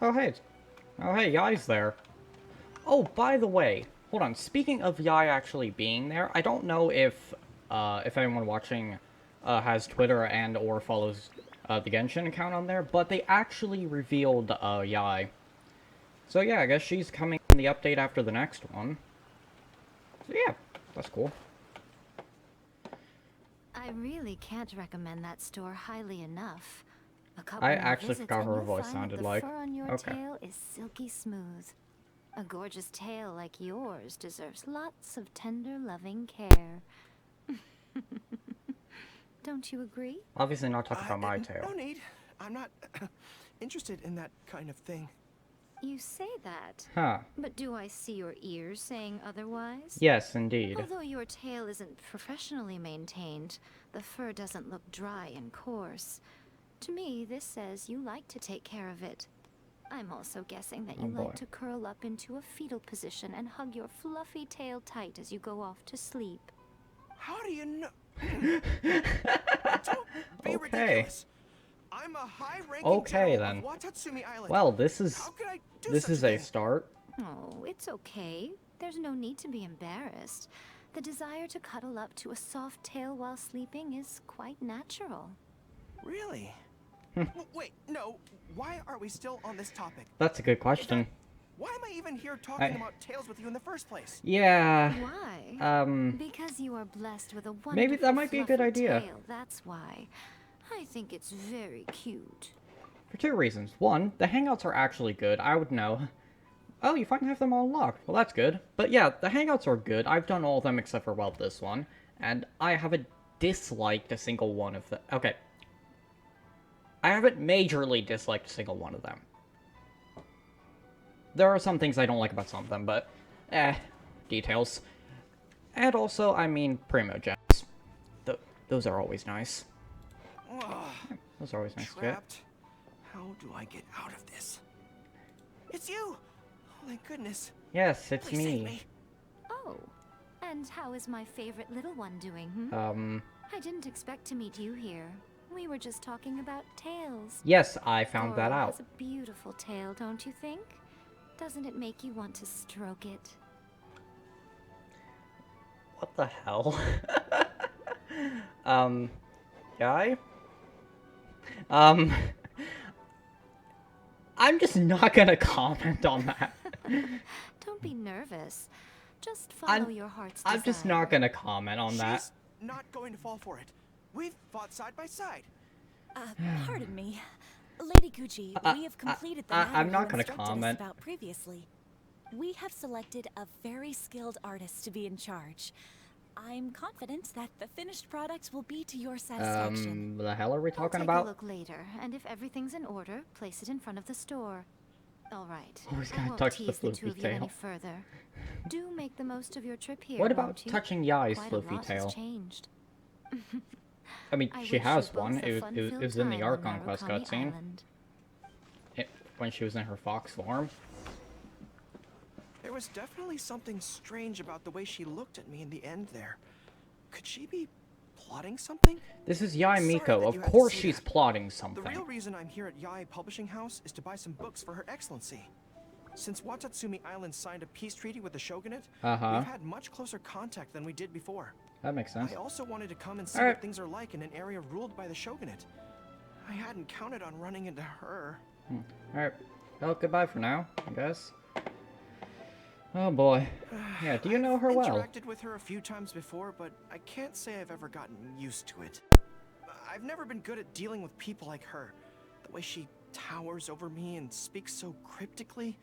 Oh, hey. Oh, hey, Yai's there. Oh, by the way, hold on. Speaking of Yai actually being there, I don't know if anyone watching, has Twitter and or follows, the Genshin account on there, but they actually revealed, Yai. So yeah, I guess she's coming in the update after the next one. So yeah, that's cool. I really can't recommend that store highly enough. A I couple more actually visits forgot and what her you'll voice find that sounded the like. fur on your Okay. tail is silky smooth. A gorgeous tail like yours deserves lots of tender, loving care. Don't you agree? Obviously not talking about my tail. No need. I'm not interested in that kind of thing. You say that, Huh. but do I see your ears saying otherwise? Yes, indeed. Although your tail isn't professionally maintained, the fur doesn't look dry and coarse. To me, this says you like to take care of it. I'm also guessing that Oh you boy. like to curl up into a fetal position and hug your fluffy tail tight as you go off to sleep. How do you know? Don't be Okay. ridiculous. I'm a high-ranking Okay, general then. of Watatsumi Island. Well, How could I do this such is a a thing? start. Oh, it's okay. There's no need to be embarrassed. The desire to cuddle up to a soft tail while sleeping is quite natural. Really? Wait, no. Why are we still on this topic? That's a good question. Why am I even here talking about tails with you in the first place? Yeah. Why? Because you are blessed with a wonderful Maybe that might be a good fluffy idea. tail, that's why. I think it's very cute. For two reasons. One, the hangouts are actually good. I would know. Oh, you finally have them all unlocked. Well, that's good. But yeah, the hangouts are good. I've done all of them except for, well, this one. And I haven't disliked a single one of them. Okay. I haven't majorly disliked a single one of them. There are some things I don't like about some of them, but details. And also, I mean, Primo Gems. Those are always nice. Those are always nice to get. Trapped. How do I get out of this? It's you! Oh, thank goodness. Yes, it's Please save me. me. Oh, and how is my favorite little one doing, I didn't expect to meet you here. We were just talking about tails. Yes, I found that Gorou out. has a beautiful tail, don't you think? Doesn't it make you want to stroke it? What the hell? Guy? I'm just not gonna comment on that. Don't be nervous. Just follow your heart's desire. I'm just not gonna comment on that. She's not going to fall for it. We've fought side by side. Pardon me. Lady Gucci, we have completed the matter I'm not you gonna instructed us comment. about previously. We have selected a very skilled artist to be in charge. I'm confident that the finished product will be to your satisfaction. The hell are we I'll talking take about? a look later, and if everything's in order, place it in front of the store. All right. Who's I gonna won't touch the tease the two floofy of you any tail? further. Do make the most of your trip here. What about won't you? touching Yai's Quite a floofy lot tail? has changed. I mean, I she wish has you both one. a It fun-filled was in the time on Archon Quest Narukami cutscene. Island. When she was in her fox form. There was definitely something strange about the way she looked at me in the end there. Could she be plotting something? This is Yai Sorry Miko. that Of you had to course see she's that. plotting The something. real reason I'm here at Yai Publishing House is to buy some books for Her Excellency. Since Watatsumi Island signed a peace treaty with the shogunate, we've had much closer contact than we did before. That makes sense. I also wanted to come and see Alright. what things are like in an area ruled by the shogunate. I hadn't counted on running into her. Alright. Well, goodbye for now, I guess. Oh boy. Yeah, do you know her I've well? interacted with her a few times before, but I can't say I've ever gotten used to it. I've never been good at dealing with people like her. The way she towers over me and speaks so cryptically.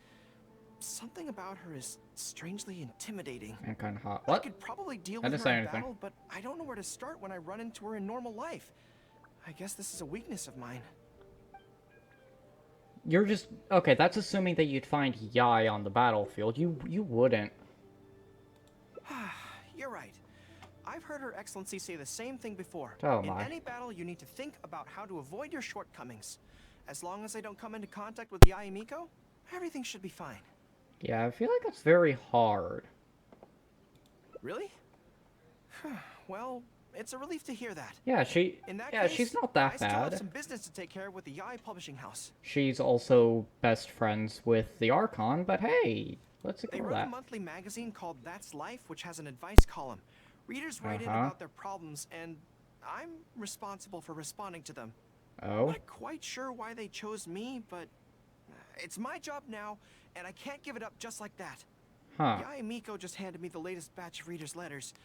Something about her is strangely intimidating. And kind of hot. I What? could probably deal I with didn't her say in anything. battle, but I don't know where to start when I run into her in normal life. I guess this is a weakness of mine. You're just... Okay, that's assuming that you'd find Yai on the battlefield. You wouldn't. You're right. I've heard Her Excellency say the same thing before. Oh In my. any battle, you need to think about how to avoid your shortcomings. As long as I don't come into contact with Yai Miko, everything should be fine. Yeah, I feel like that's very hard. Really? Well, It's a relief to hear that. Yeah, In that yeah, case, she's not I that still have bad. some business to take care of with the Yai Publishing House. She's also best friends with the Archon, but hey, let's They ignore run a that. monthly magazine called That's Life, which has an advice column. Readers write in about their problems, and I'm responsible for responding to them. I'm Oh? not quite sure why they chose me, but it's my job now, and I can't give it up just like that. Huh. Yai Miko just handed me the latest batch of readers' letters.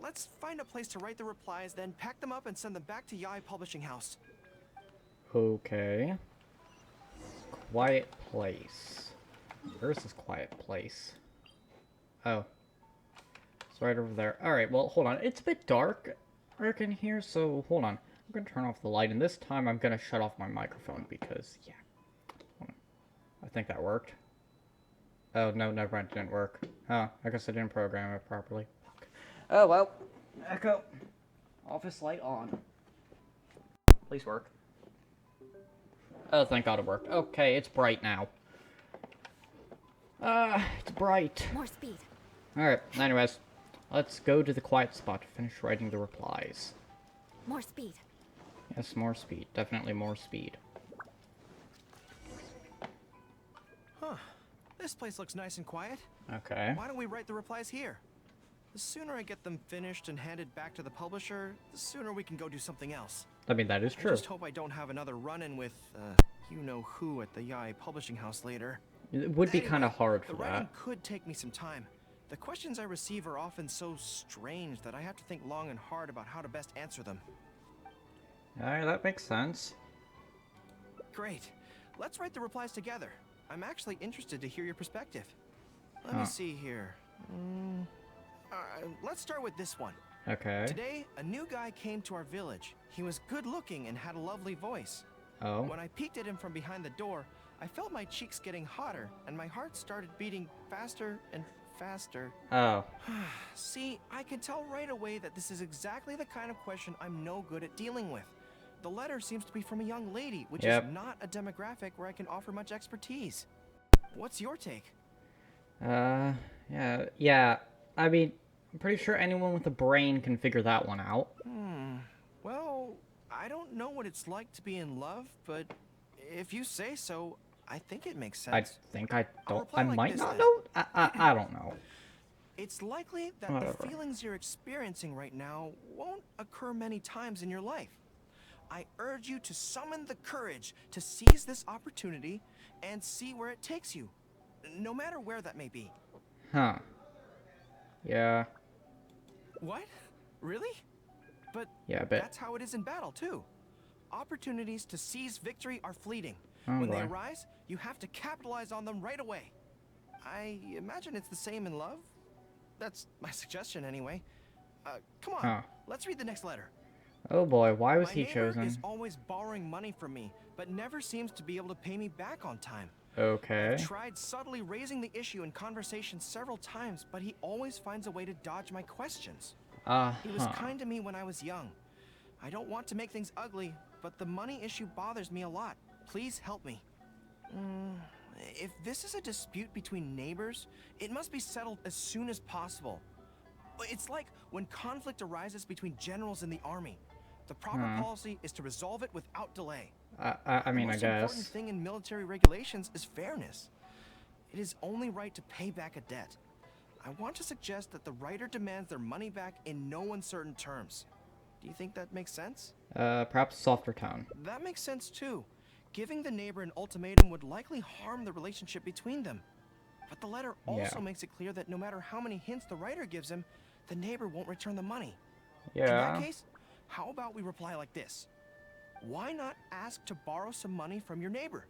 Let's find a place to write the replies, then pack them up and send them back to Yai Publishing House. Okay. Quiet place. Where's this quiet place? Oh. It's right over there. Alright, well, hold on. It's a bit dark in here, so hold on. I'm gonna turn off the light, and this time I'm gonna shut off my microphone because, yeah. Hold on. I think that worked. Oh, no, never mind. It didn't work. Oh, I guess I didn't program it properly. Oh, well. Echo. Office light on. Please work. Oh, thank God it worked. Okay, it's bright now. It's bright. More speed. Alright, anyways. Let's go to the quiet spot to finish writing the replies. More speed. Yes, more speed. Definitely more speed. Huh. This place looks nice and quiet. Okay. Why don't we write the replies here? The sooner I get them finished and handed back to the publisher, the sooner we can go do something else. I mean, that is I true. just hope I don't have another run-in with, you-know-who at the Yai Publishing House later. It would be Anyway, kind of hard the for writing that. could take me some time. The questions I receive are often so strange that I have to think long and hard about how to best answer them. Alright, that makes sense. Great. Let's write the replies together. I'm actually interested to hear your perspective. Let me see here. Let's start with this one. Okay. Today, a new guy came to our village. He was good-looking and had a lovely voice. Oh. When I peeked at him from behind the door, I felt my cheeks getting hotter, and my heart started beating faster and faster. Oh. See, I can tell right away that this is exactly the kind of question I'm no good at dealing with. The letter seems to be from a young lady, which Yep. is not a demographic where I can offer much expertise. What's your take? Yeah. I mean, I'm pretty sure anyone with a brain can figure that one out. Well, I don't know what it's like to be in love, but if you say so, I think it makes I sense. think I I'll don't. reply I like might this not then. know. I don't know. It's likely that Whatever. the feelings you're experiencing right now won't occur many times in your life. I urge you to summon the courage to seize this opportunity and see where it takes you, no matter where that may be. Huh. Yeah. What? Really? But Yeah, but that's how it is in battle, too. Opportunities to seize victory are fleeting. Oh, When they boy. arise, you have to capitalize on them right away. I imagine it's the same in love. That's my suggestion, anyway. Come on, Huh. let's read the next letter. Oh boy, why was My he neighbor chosen? is always borrowing money from me, but never seems to be able to pay me back on time. Okay. I've tried subtly raising the issue in conversation several times, but he always finds a way to dodge my questions. He was kind to me when I was young. I don't want to make things ugly, but the money issue bothers me a lot. Please help me. If this is a dispute between neighbors, it must be settled as soon as possible. It's like when conflict arises between generals in the army. The proper policy is to resolve it without delay. I mean, I The most important guess. thing in military regulations is fairness. It is only right to pay back a debt. I want to suggest that the writer demands their money back in no uncertain terms. Do you think that makes sense? Perhaps softer tone. That makes sense too. Giving the neighbor an ultimatum would likely harm the relationship between them. But the letter also makes it clear that no matter how many hints the writer gives him, the neighbor won't return the money. In Yeah. that case, how about we reply like this? Why not ask to borrow some money from your neighbor?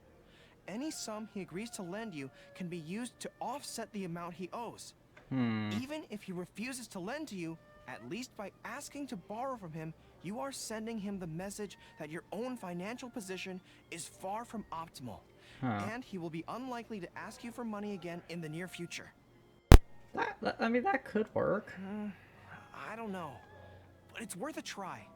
Any sum he agrees to lend you can be used to offset the amount he owes. Even if he refuses to lend to you, at least by asking to borrow from him, you are sending him the message that your own financial position is far from optimal. And he will be unlikely to ask you for money again in the near future. I mean, that could work. I don't know, but it's worth a try.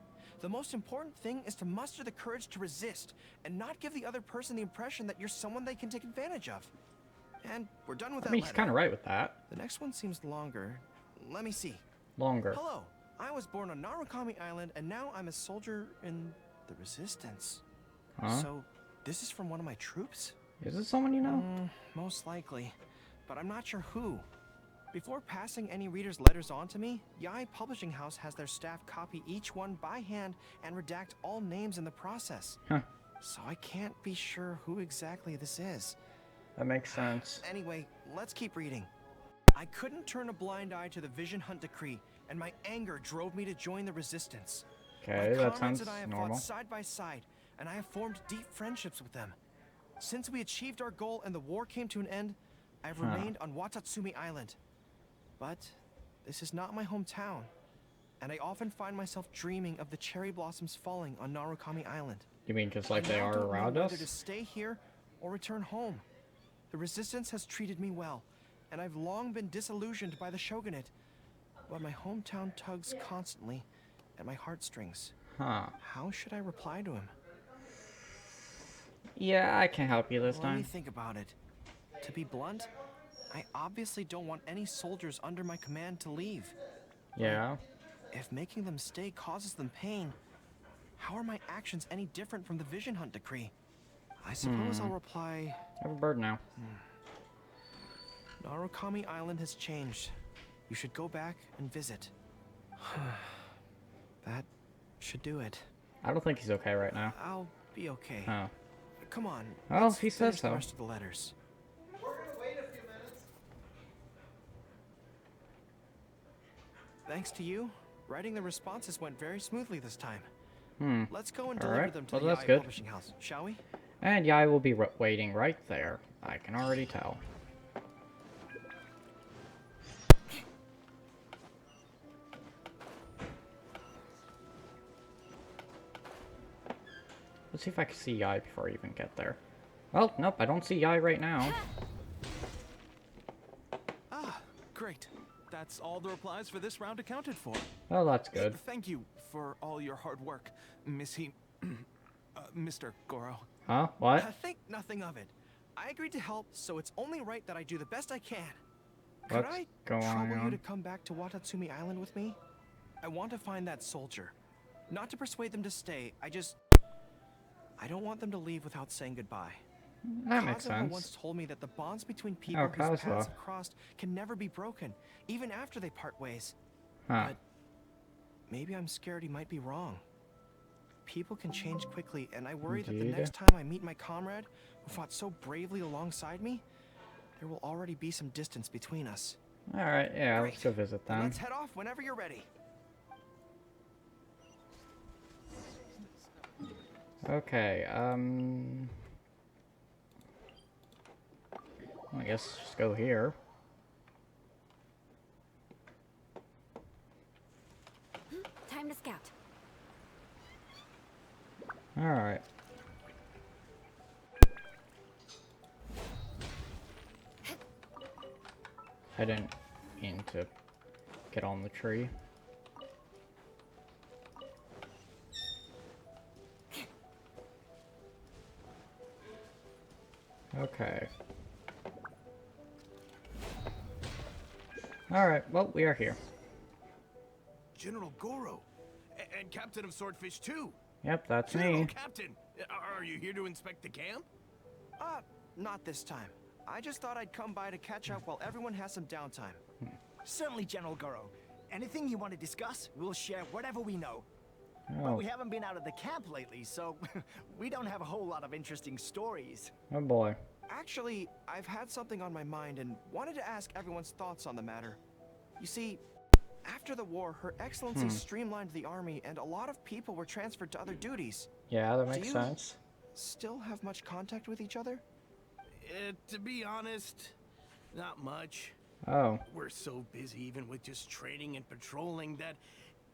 The most important thing is to muster the courage to resist and not give the other person the impression that you're someone they can take advantage of. And we're done with that I mean, he's letter. kind of right with that. The next one seems longer. Let me see. Longer. Hello, I was born on Narukami Island, and now I'm a soldier in the Resistance. Huh? So, this is from one of my troops? Is it someone you know? Most likely, but I'm not sure who. Before passing any readers' letters on to me, Yai Publishing House has their staff copy each one by hand and redact all names in the process. Huh. So I can't be sure who exactly this is. That makes sense. Anyway, let's keep reading. I couldn't turn a blind eye to the Vision Hunt decree, and my anger drove me to join the Resistance. Okay, My that comrades sounds and I have normal. fought side by side, and I have formed deep friendships with them. Since we achieved our goal and the war came to an end, I've remained on Watatsumi Island. But this is not my hometown, and I often find myself dreaming of the cherry blossoms falling on Narukami Island. You mean just like I they now are don't know around whether to us? stay here or return home. The Resistance has treated me well, and I've long been disillusioned by the Shogunate. But my hometown tugs constantly at my heartstrings. Huh. How should I reply to him? Yeah, I can help you this Let me time. think about it. To be blunt, I obviously don't want any soldiers under my command to leave. Yeah. If making them stay causes them pain, how are my actions any different from the Vision Hunt decree? I suppose I'll reply, I have a bird now. Narukami Island has changed. You should go back and visit. That should do it. I don't think he's okay right now. I'll be okay. Oh. Come on. Well, let's if he says finish the so. rest of the letters. Thanks to you, writing the responses went very smoothly this time. Let's go and deliver Alright, them to well, the that's Yai good. Publishing House, shall we? And Yai will be waiting right there. I can already tell. Let's see if I can see Yai before I even get there. Well, nope, I don't see Yai right now. Ah, great. That's all the replies for this round accounted for. Well, that's good. Thank you for all your hard work, Miss Mr. Gorou. Huh? What? Think nothing of it. I agreed to help, so it's only right that I do the best I can. Could What's I going trouble you on? to come back to Watatsumi Island with me? I want to find that soldier. Not to persuade them to stay, I don't want them to leave without saying goodbye. That makes Kazuha sense. once told me that the bonds between people Oh, whose Kazuha. paths have crossed can never be broken, even after they part ways. Huh. But maybe I'm scared he might be wrong. People can change quickly, and I worry that the Indeed. next time I meet my comrade, who fought so bravely alongside me, there will already be some distance between us. Alright, yeah, let's Great. go visit Then them. let's head off whenever you're ready. Okay, I guess just go here. Time to scout. Alright. I didn't mean to get on the tree. Okay. Alright, well, we are here. General Gorou, and Captain of Swordfish too. Yep, that's General me. Captain, are you here to inspect the camp? Not this time. I just thought I'd come by to catch up while everyone has some downtime. Certainly, General Gorou. Anything you want to discuss, we'll share whatever we know. But Oh, we haven't been out of the camp lately, so we don't have a whole lot of interesting stories. oh boy. Actually, I've had something on my mind and wanted to ask everyone's thoughts on the matter. You see, after the war, Her Excellency streamlined the army and a lot of people were transferred to other duties. Yeah, that makes you- sense. Still have much contact with each other? To be honest, not much. Oh, We're so busy even with just training and patrolling that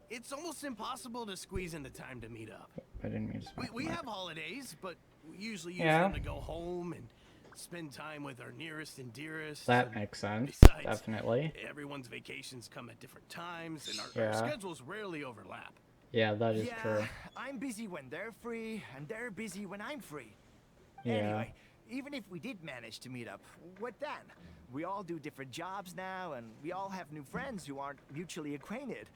it's almost impossible to squeeze in the time to meet up. I didn't mean to smack We the mic. have holidays, but we usually use Yeah. them to go home and spend time with our nearest and dearest. That and makes sense. besides, Definitely. everyone's vacations come at different times, and our Yeah. schedules rarely overlap. Yeah, that is Yeah, true. I'm busy when they're free, and they're busy when I'm free. Yeah. Anyway, even if we did manage to meet up, what then? We all do different jobs now, and we all have new friends who aren't mutually acquainted.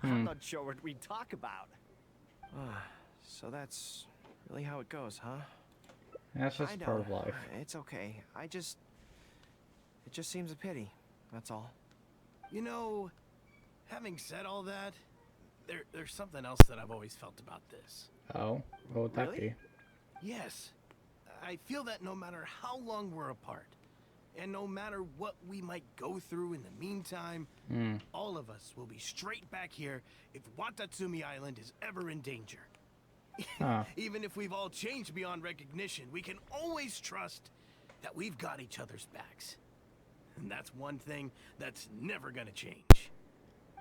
I'm not sure what we'd talk about. So that's really how it goes, huh? That's just I know. part of life. It's okay. It just seems a pity. That's all. You know, having said all that, there's something else that I've always felt about this. Oh, what would that Really? be? Yes, I feel that no matter how long we're apart, and no matter what we might go through in the meantime, all of us will be straight back here if Watatsumi Island is ever in danger. Huh. Even if we've all changed beyond recognition, we can always trust that we've got each other's backs. And that's one thing that's never gonna change.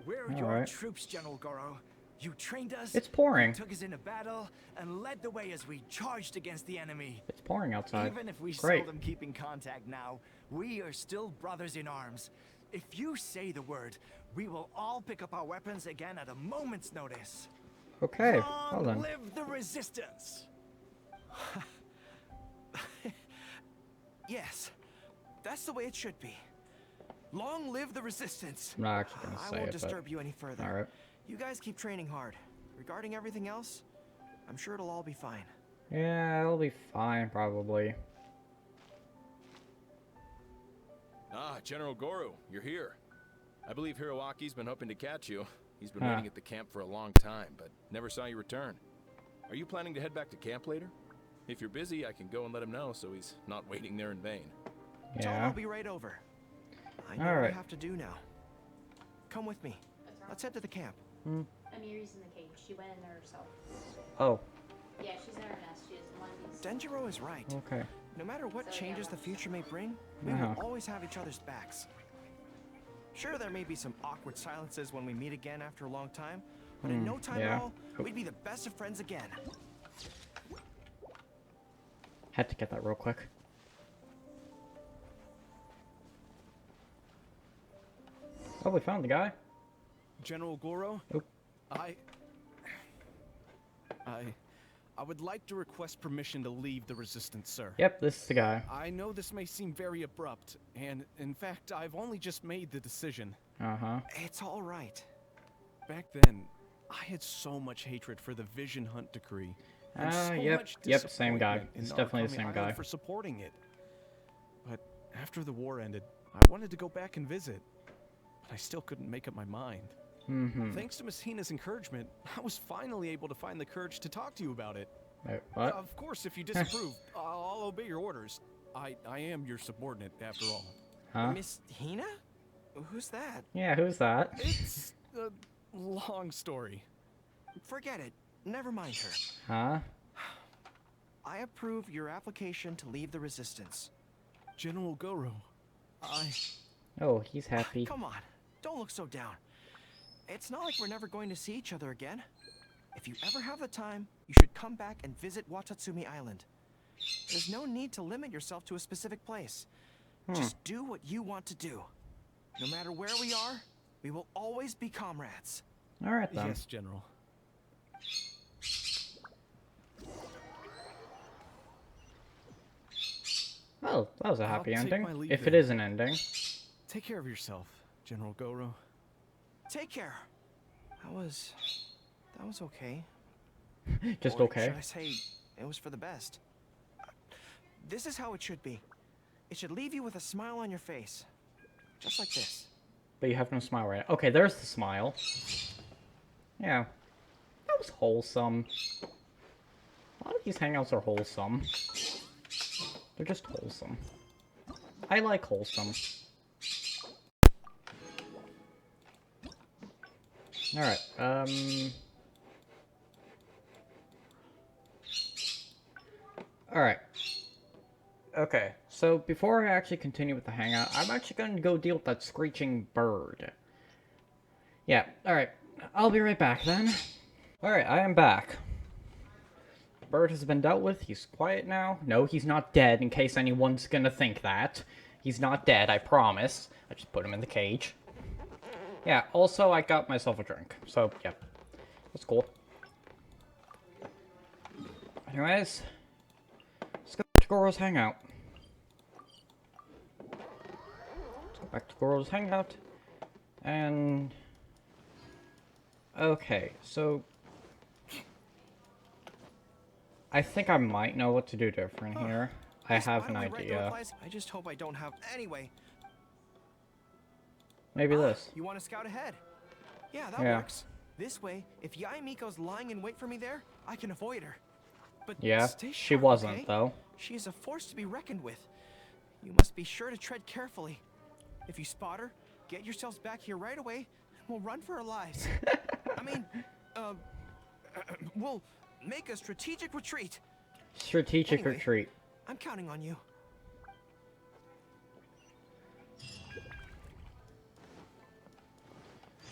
We're All your right. troops, General Gorou. You trained us. It's pouring. You took us into battle and led the way as we charged against the enemy. It's pouring outside. Even if we Great. seldom keep in contact now, we are still brothers in arms. If you say the word, we will all pick up our weapons again at a moment's notice. Okay, Long well then. live the resistance! Yes, that's the way it should be. Long live the resistance. I'm not actually gonna I say won't it, disturb you any further. but... Alright. You guys keep training hard. Regarding everything else, I'm sure it'll all be fine. Yeah, it'll be fine, probably. Ah, General Gorou, you're here. I believe Hiroaki's been hoping to catch you. He's been Huh. waiting at the camp for a long time, but never saw you return. Are you planning to head back to camp later? If you're busy, I can go and let him know so he's not waiting there in vain. Tell him Yeah. I'll be right over. I know All what I right. have to do now. Come with me. Let's head to the camp. Amiri's in the cage. She went in there herself. Oh, Yeah, she's in her nest. She doesn't want to be. Denjiro is right. okay. No matter what So, yeah, changes the let's- future may bring, we Uh-huh. will always have each other's backs. Sure, there may be some awkward silences when we meet again after a long time, but in no time yeah. at all, we'd be the best of friends again. Had to get that real quick. Oh, we found the guy. General Gorou, Oh. I would like to request permission to leave the Resistance, sir. Yep, this is the guy. I know this may seem very abrupt, and in fact, I've only just made the decision. Uh-huh. It's all right. Back then, I had so much hatred for the Vision Hunt decree. And so Yep, much yep, same guy. disappointment in It's definitely the Narukami same Island guy. for supporting it. But after the war ended, I wanted to go back and visit, but I still couldn't make up my mind. Mm-hmm. Thanks to Miss Hina's encouragement, I was finally able to find the courage to talk to you about it. Wait, what? Of course, if you disapprove, I'll obey your orders. I am your subordinate, after all. Huh? Miss Hina? Who's that? Yeah, who's that? It's a long story. Forget it. Never mind her. Huh? I approve your application to leave the Resistance. General Gorou, Oh, he's happy. Come on. Don't look so down. It's not like we're never going to see each other again. If you ever have the time, you should come back and visit Watatsumi Island. There's no need to limit yourself to a specific place. Just do what you want to do. No matter where we are, we will always be comrades. Alright then. yes, General. Well, that was a I'll happy take ending. my leave If it then. is an ending. Take care of yourself, General Gorou. Take care. That was okay. Just Or okay. should I say, it was for the best. This is how it should be. It should leave you with a smile on your face. Just like this. But you have no smile right now. Okay, there's the smile. Yeah. That was wholesome. A lot of these hangouts are wholesome. They're just wholesome. I like wholesome. Alright, Alright. Okay, so before I actually continue with the hangout, I'm actually going to go deal with that screeching bird. Yeah, alright. I'll be right back then. Alright, I am back. Bird has been dealt with. He's quiet now. No, he's not dead, in case anyone's gonna think that. He's not dead, I promise. I just put him in the cage. Yeah, also, I got myself a drink. So, yeah. That's cool. Anyways, let's go to Gorou's Hangout. Back to Gorou's Hangout. And... okay, so... I think I might know what to do different here. I have an idea. I just hope I don't have... Anyway. Maybe this. You want to scout ahead? Yeah, that works. This way, if Yae Miko's lying in wait for me there, I can avoid her. But Yeah, stay she sharp, wasn't, okay? though. She is a force to be reckoned with. You must be sure to tread carefully. If you spot her, get yourselves back here right away, and we'll run for our lives. I mean, we'll make a strategic retreat. Strategic retreat. I'm counting on you.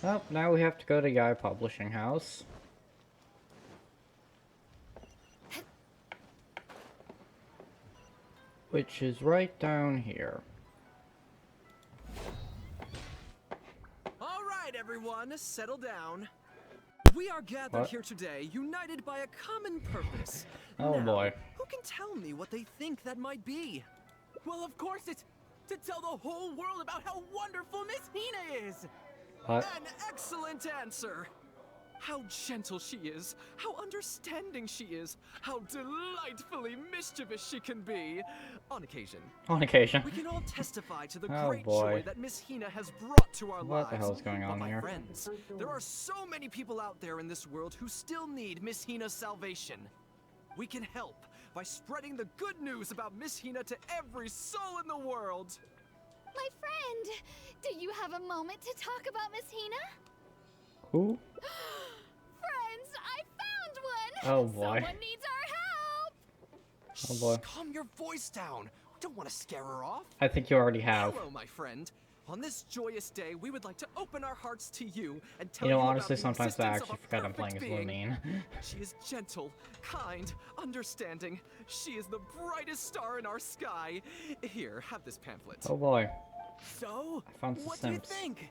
Well, now we have to go to Yae Publishing House. Which is right down here. All right, everyone, settle down. We are gathered here today, united by a common purpose. Oh now, boy. Who can tell me what they think that might be? Well, of course, it's to tell the whole world about how wonderful Miss Hina is. What? An excellent answer. How gentle she is, how understanding she is, how delightfully mischievous she can be. On occasion. On occasion. We can all testify to the Oh, great boy. joy that Miss Hina has brought to our lives. What the hell is going on But my here? friends, there are so many people out there in this world who still need Miss Hina's salvation. We can help by spreading the good news about Miss Hina to every soul in the world. My friend, do you have a moment to talk about Miss Hina? Who? Friends, I found one! Oh boy. Someone needs our help! Oh boy. Calm your voice down. We don't want to scare her off. I think you already have. Hello, my friend. On this joyous day, we would like to open our hearts to you and tell You know, about honestly, the sometimes I existence of actually a forget I'm playing as perfect being. Lumine. She is gentle, kind, understanding. She is the brightest star in our sky. Here, have this pamphlet. Oh boy. So, I found some what do you Sims. think?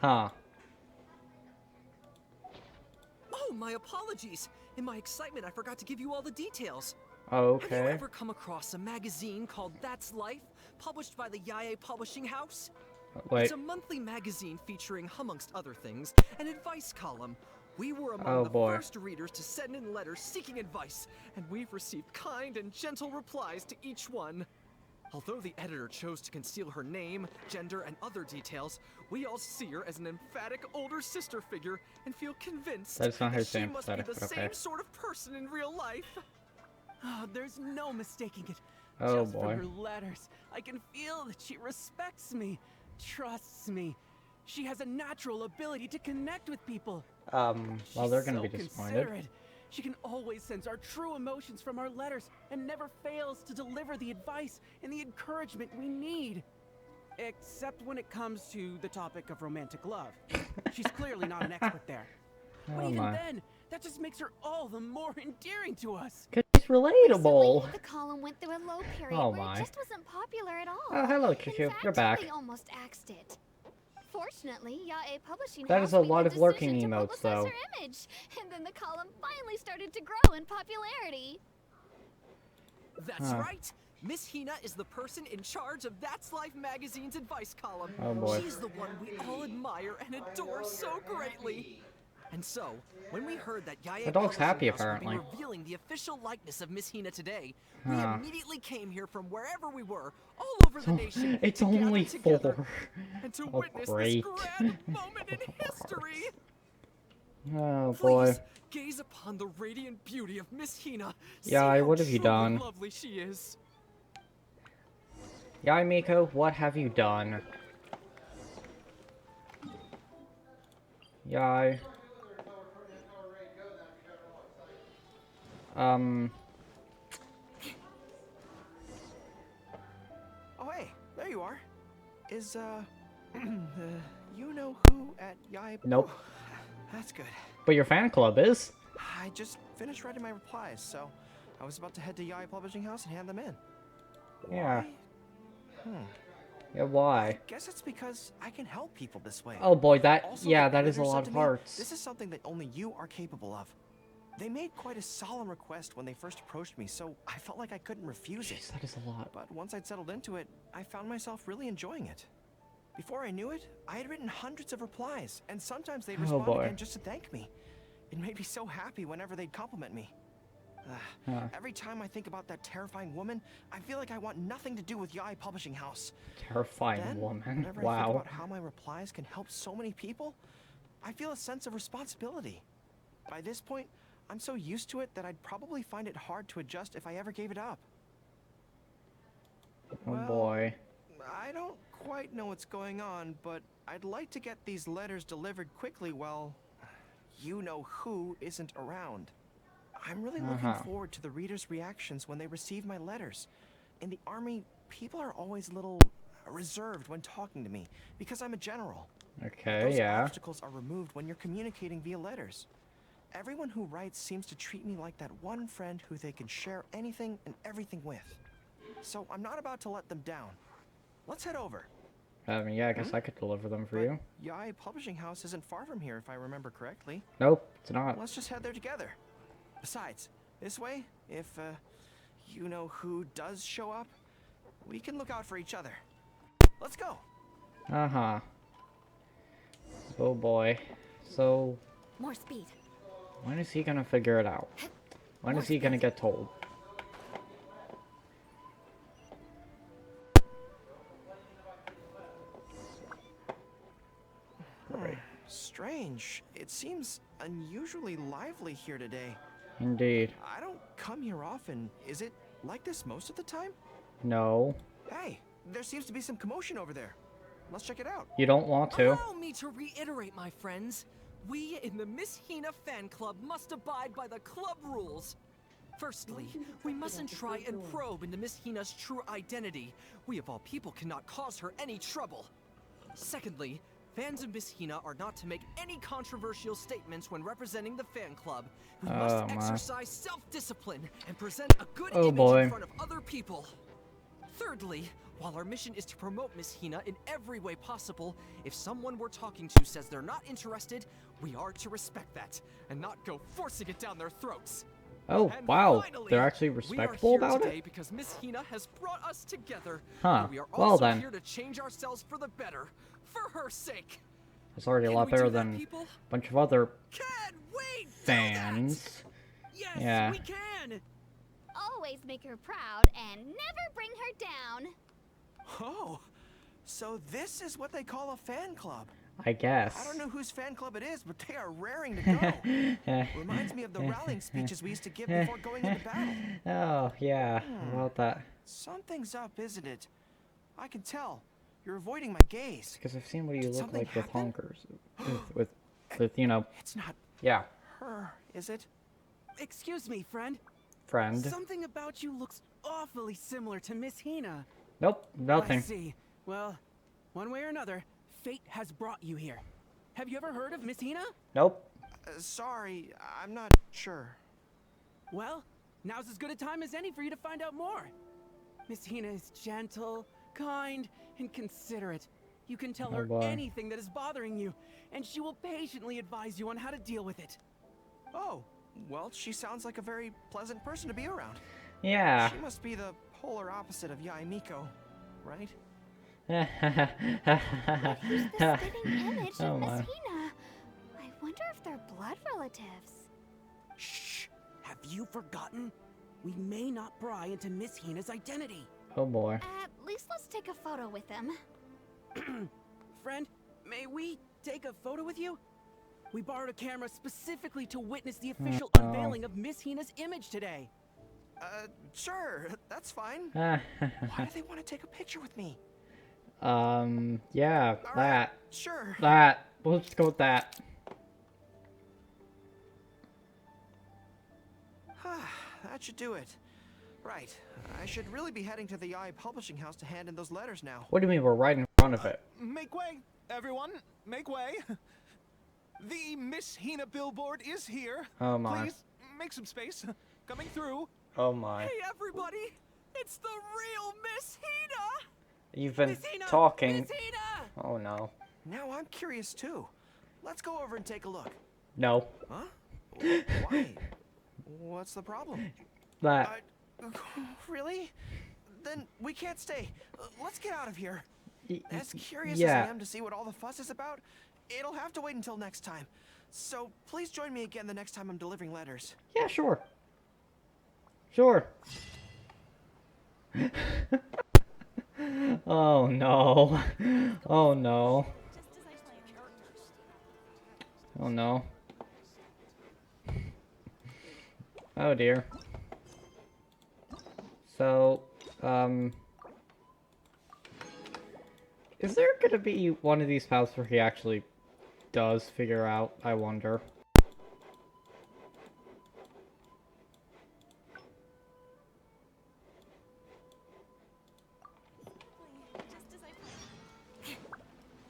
Huh. Oh, my apologies. In my excitement, I forgot to give you all the details. Okay. Have you ever come across a magazine called That's Life, published by the Yae Publishing House? Wait. It's a monthly magazine featuring, amongst other things, an advice column. We were among Oh, the boy. first readers to send in letters seeking advice, and we've received kind and gentle replies to each one. Although the editor chose to conceal her name, gender, and other details, we all see her as an emphatic older sister figure and feel convinced That's not her that she same must be emphatic, the but okay. same sort of person in real life. There's no mistaking it. Oh, Just boy. from her letters, I can feel that she respects me, trusts me. She has a natural ability to connect with people. Well, they're She's gonna so be disappointed. considerate. She can always sense our true emotions from our letters and never fails to deliver the advice and the encouragement we need. Except when it comes to the topic of romantic love. She's clearly not an expert there. But Oh even my. then, that just makes her all the more endearing to us. Cause she's relatable. Recently, the column went through a low period Oh where my. it just wasn't popular at all. Oh, hello, In Cuckoo. fact, You're back. they almost axed it. Fortunately, Yae Publishing That House is a made lot the of lurking decision to emotes, publicize though. her image, and then the column finally started to grow in popularity. That's Huh. right. Miss Hina is the person in charge of That's Life magazine's advice column. Oh, boy. She's the one we all admire and adore so greatly. And so, when we heard that Yae The dog's Publishing happy, House would be apparently. revealing the official likeness of Miss Hina today, we Huh. immediately came here from wherever we were, all over the nation, It's to gather only together 4. and to Oh, witness great. this grand moment in history. Oh boy. Please gaze upon the radiant beauty of Miss Hina. See Yae, how what have you truly done? Lovely she is. Yae Miko, what have you done? Yae. Oh, hey, there you are. Is, you know who at Yae? Nope. Oh, that's good. But your fan club is? I just finished writing my replies, so I was about to head to Yae Publishing House and hand them in. Yeah. Why? Yeah, why? Guess it's because I can help people this way. Oh boy, that, Also, yeah, the that is a editor lot said of to me, hearts. This is something that only you are capable of. They made quite a solemn request when they first approached me, so I felt like I couldn't refuse it. Jeez, that is a lot. But once I'd settled into it, I found myself really enjoying it. Before I knew it, I had written hundreds of replies, and sometimes they'd respond again just to thank me. It made me so happy whenever they'd compliment me. Every time I think about that terrifying woman, I feel like I want nothing to do with Yaoi Publishing House. Terrifying woman. Whenever I Wow. think about how my replies can help so many people, I feel a sense of responsibility. By this point, I'm so used to it that I'd probably find it hard to adjust if I ever gave it up. Oh Well, boy. I don't quite know what's going on, but I'd like to get these letters delivered quickly while you-know-who isn't around. I'm really looking forward to the readers' reactions when they receive my letters. In the army, people are always a little reserved when talking to me because I'm a general. Okay, Those yeah. obstacles are removed when you're communicating via letters. Everyone who writes seems to treat me like that one friend who they can share anything and everything with. So I'm not about to let them down. Let's head over. I mean, yeah, I guess I could deliver them for you. Yaoi Publishing House isn't far from here, if I remember correctly. Nope, it's not. Let's just head there together. Besides, this way, if you-know-who does show up, we can look out for each other. Let's go. Uh-huh. Oh boy. So, More speed. when is he gonna figure it out? When is he gonna get told? Right. Strange. It seems unusually lively here today. Indeed. I don't come here often. Is it like this most of the time? No. Hey, there seems to be some commotion over there. Let's check it out. You don't want to. Allow me to reiterate, my friends. We in the Miss Hina fan club must abide by the club rules. Firstly, we mustn't try and probe into Miss Hina's true identity. We of all people cannot cause her any trouble. Secondly, fans of Miss Hina are not to make any controversial statements when representing the fan club. We must exercise self-discipline and present a good image in front of other people. Thirdly, while our mission is to promote Miss Hina in every way possible, if someone we're talking to says they're not interested, we are to respect that and not go forcing it down their throats. Oh, And wow. finally, They're actually respectful we are here about today it? because Miss Hina has brought us together. Huh. And we are Well also then. here to change ourselves for the better, for her sake. It's already a lot better than a bunch of other fans. Yes, Yeah. we can. Always make her proud and never bring her down. Oh, so this is what they call a fan club. I guess. I don't know whose fan club it is, but they are raring to go. Reminds me of the rallying speeches we used to give before going into battle. Oh, yeah. About that. Something's up, isn't it? I can tell. You're avoiding my gaze. Because I've seen what you Did look something like with happen? honkers. With, you know. It's not Yeah. her, is it? Excuse me, friend. Friend. Something about you looks awfully similar to Miss Hina. Nope, nothing. I see. Well, one way or another, fate has brought you here. Have you ever heard of Miss Hina? Nope. Sorry, I'm not sure. Well, now's as good a time as any for you to find out more. Miss Hina is gentle, kind, and considerate. You can tell her anything that is bothering you, and she will patiently advise you on how to deal with it. Oh, well, she sounds like a very pleasant person to be around. Yeah. She must be the polar opposite of Yae Miko, right? Who's the spitting image Oh of Miss my. Hina? I wonder if they're blood relatives. Shh! Have you forgotten? We may not pry into Miss Hina's identity. Oh boy. At least let's take a photo with them. Friend, may we take a photo with you? We borrowed a camera specifically to witness the official unveiling of Miss Hina's image today. Sure, that's fine. Why do they want to take a picture with me? Yeah, All that. right, sure. That. Let's go with that. That should do it. Right, I should really be heading to the Yae Publishing House to hand in those letters now. What do you mean we're right in front of it? Make way, everyone. Make way. The Miss Hina billboard is here. Oh my. Please, make some space. Coming through. Oh my. Hey everybody! It's the real Miss Hina! You've been Miss Hina! talking. Miss Hina! Oh no. Now I'm curious too. Let's go over and take a look. No. Huh? Why? What's the problem? That. Really? Then we can't stay. Let's get out of here. As curious as Yeah. I am to see what all the fuss is about, it'll have to wait until next time. So please join me again the next time I'm delivering letters. Yeah, sure. Sure. Oh no. Oh no. Oh no. Oh dear. So, is there gonna be one of these paths where he actually does figure out, I wonder?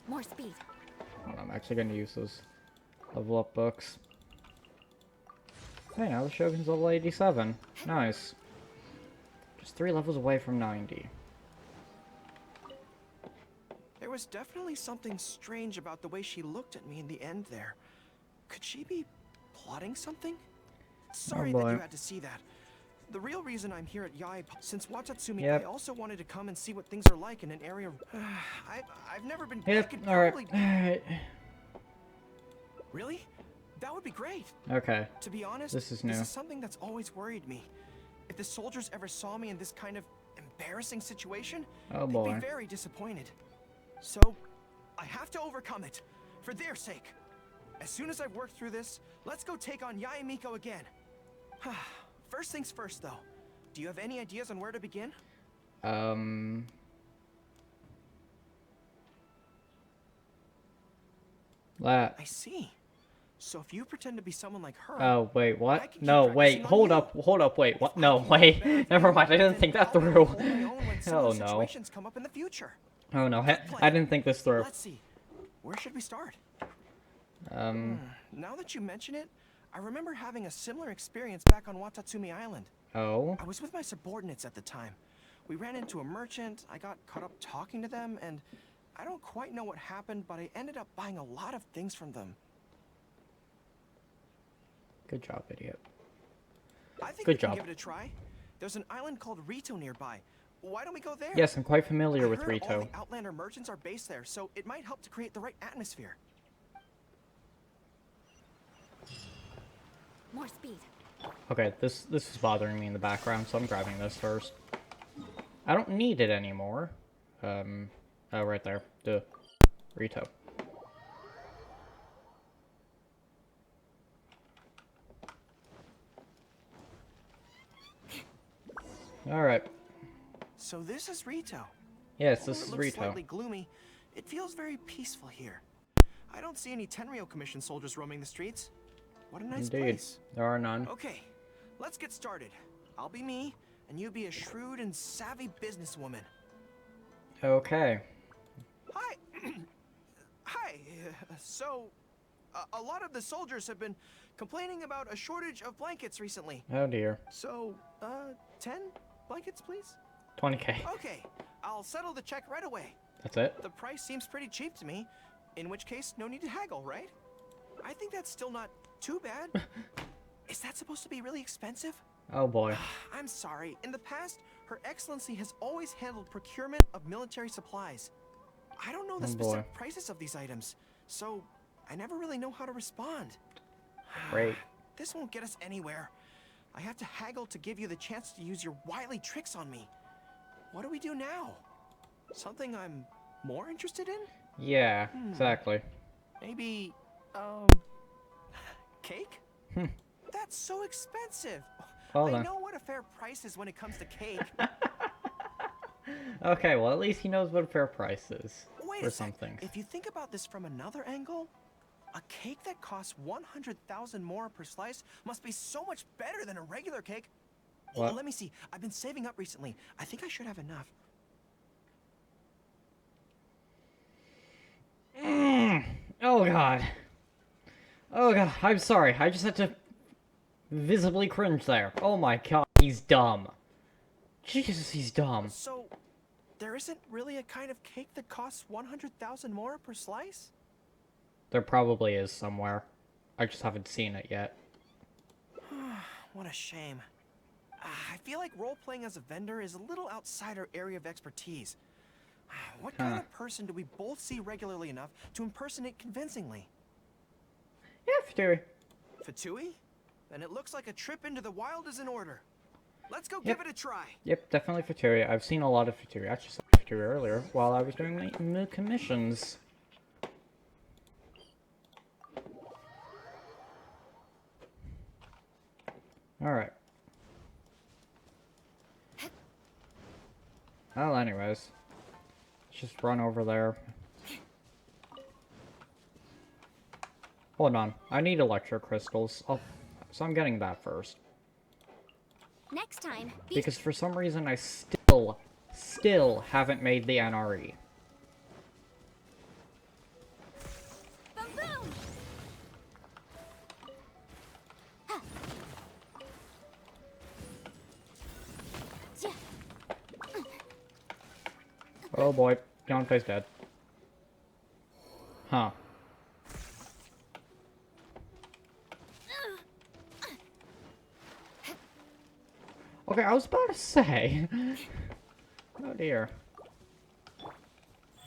More speed. I'm actually gonna use those level up books. Hey, now the Shogun's level 87. Nice. Just 3 levels away from 90. There was definitely something strange about the way she looked at me in the end there. Could she be plotting something? Sorry that you had to see that. The real reason I'm here at Yai, since Watatsumi, I also wanted to come and see what things are like in an area. I've never been. Yep. All right. Really? That would be great. Okay. To be honest, this is new. This is something that's always worried me. If the soldiers ever saw me in this kind of embarrassing situation, they'd be very disappointed. So, I have to overcome it, for their sake. As soon as I've worked through this, let's go take on Yae Miko again. First things first, though. Do you have any ideas on where to begin? That. I see. So if you pretend to be someone like her... Oh, wait, what? No, wait, hold up, wait, what? No, wait, never mind, I didn't think that through. Oh, no. Come up in the future. Oh, no, I didn't think this through. Let's see. Where should we start? Now that you mention it, I remember having a similar experience back on Watatsumi Island. Oh? I was with my subordinates at the time. We ran into a merchant, I got caught up talking to them, and I don't quite know what happened, but I ended up buying a lot of things from them. Good job, idiot. I think we can give it a try. There's an island called Rito nearby. Why don't we go there? Yes, I'm quite familiar with Rito. All the Outlander merchants are based there, so it might help to create the right atmosphere. More speed. Okay, this is bothering me in the background, so I'm grabbing this first. I don't need it anymore. Oh, right there. Duh. Rito. Alright. So this is Rito. Yes, this is Rito. Slightly gloomy. It feels very peaceful here. I don't see any Tenryou Commission soldiers roaming the streets. What a nice place. There are none. Okay, let's get started. I'll be me, and you be a shrewd and savvy businesswoman. Okay. Hi. Hi. So, a lot of the soldiers have been complaining about a shortage of blankets recently. Oh dear. So, 10 blankets, please? 20k. Okay, I'll settle the check right away. That's it? The price seems pretty cheap to me, in which case, no need to haggle, right? I think that's still not too bad. Is that supposed to be really expensive? Oh boy. I'm sorry. In the past, Her Excellency has always handled procurement of military supplies. I don't know the specific prices of these items, so I never really know how to respond. Great. This won't get us anywhere. I have to haggle to give you the chance to use your wily tricks on me. What do we do now? Something I'm more interested in? Yeah, exactly. Maybe, cake? That's so expensive. Well, I know what a fair price is when it comes to cake. Okay, well at least he knows what a fair price is. Wait for a sec. something. If you think about this from another angle, a cake that costs 100,000 more per slice must be so much better than a regular cake. What? Let me see. I've been saving up recently. I think I should have enough. Oh god. Oh god, I'm sorry. I just had to visibly cringe there. Oh my god, he's dumb. Jesus, he's dumb. So, there isn't really a kind of cake that costs 100,000 more per slice? There probably is somewhere. I just haven't seen it yet. What a shame. I feel like role-playing as a vendor is a little outside our area of expertise. What kind of person do we both see regularly enough to impersonate convincingly? Yeah, Fatui. Fatui? Then it looks like a trip into the wild is in order. Let's go give it a try. Yep, definitely Fatui. I've seen a lot of Fatui. I actually saw Fatui earlier while I was doing my new commissions. Alright. Well, anyways. Let's just run over there. Hold on. I need electro crystals. So I'm getting that first. Next time. Because for some reason I still haven't made the NRE. Boom, boom. Huh. Oh boy, Yonfei's dead. Huh. Okay, I was about to say. Oh dear.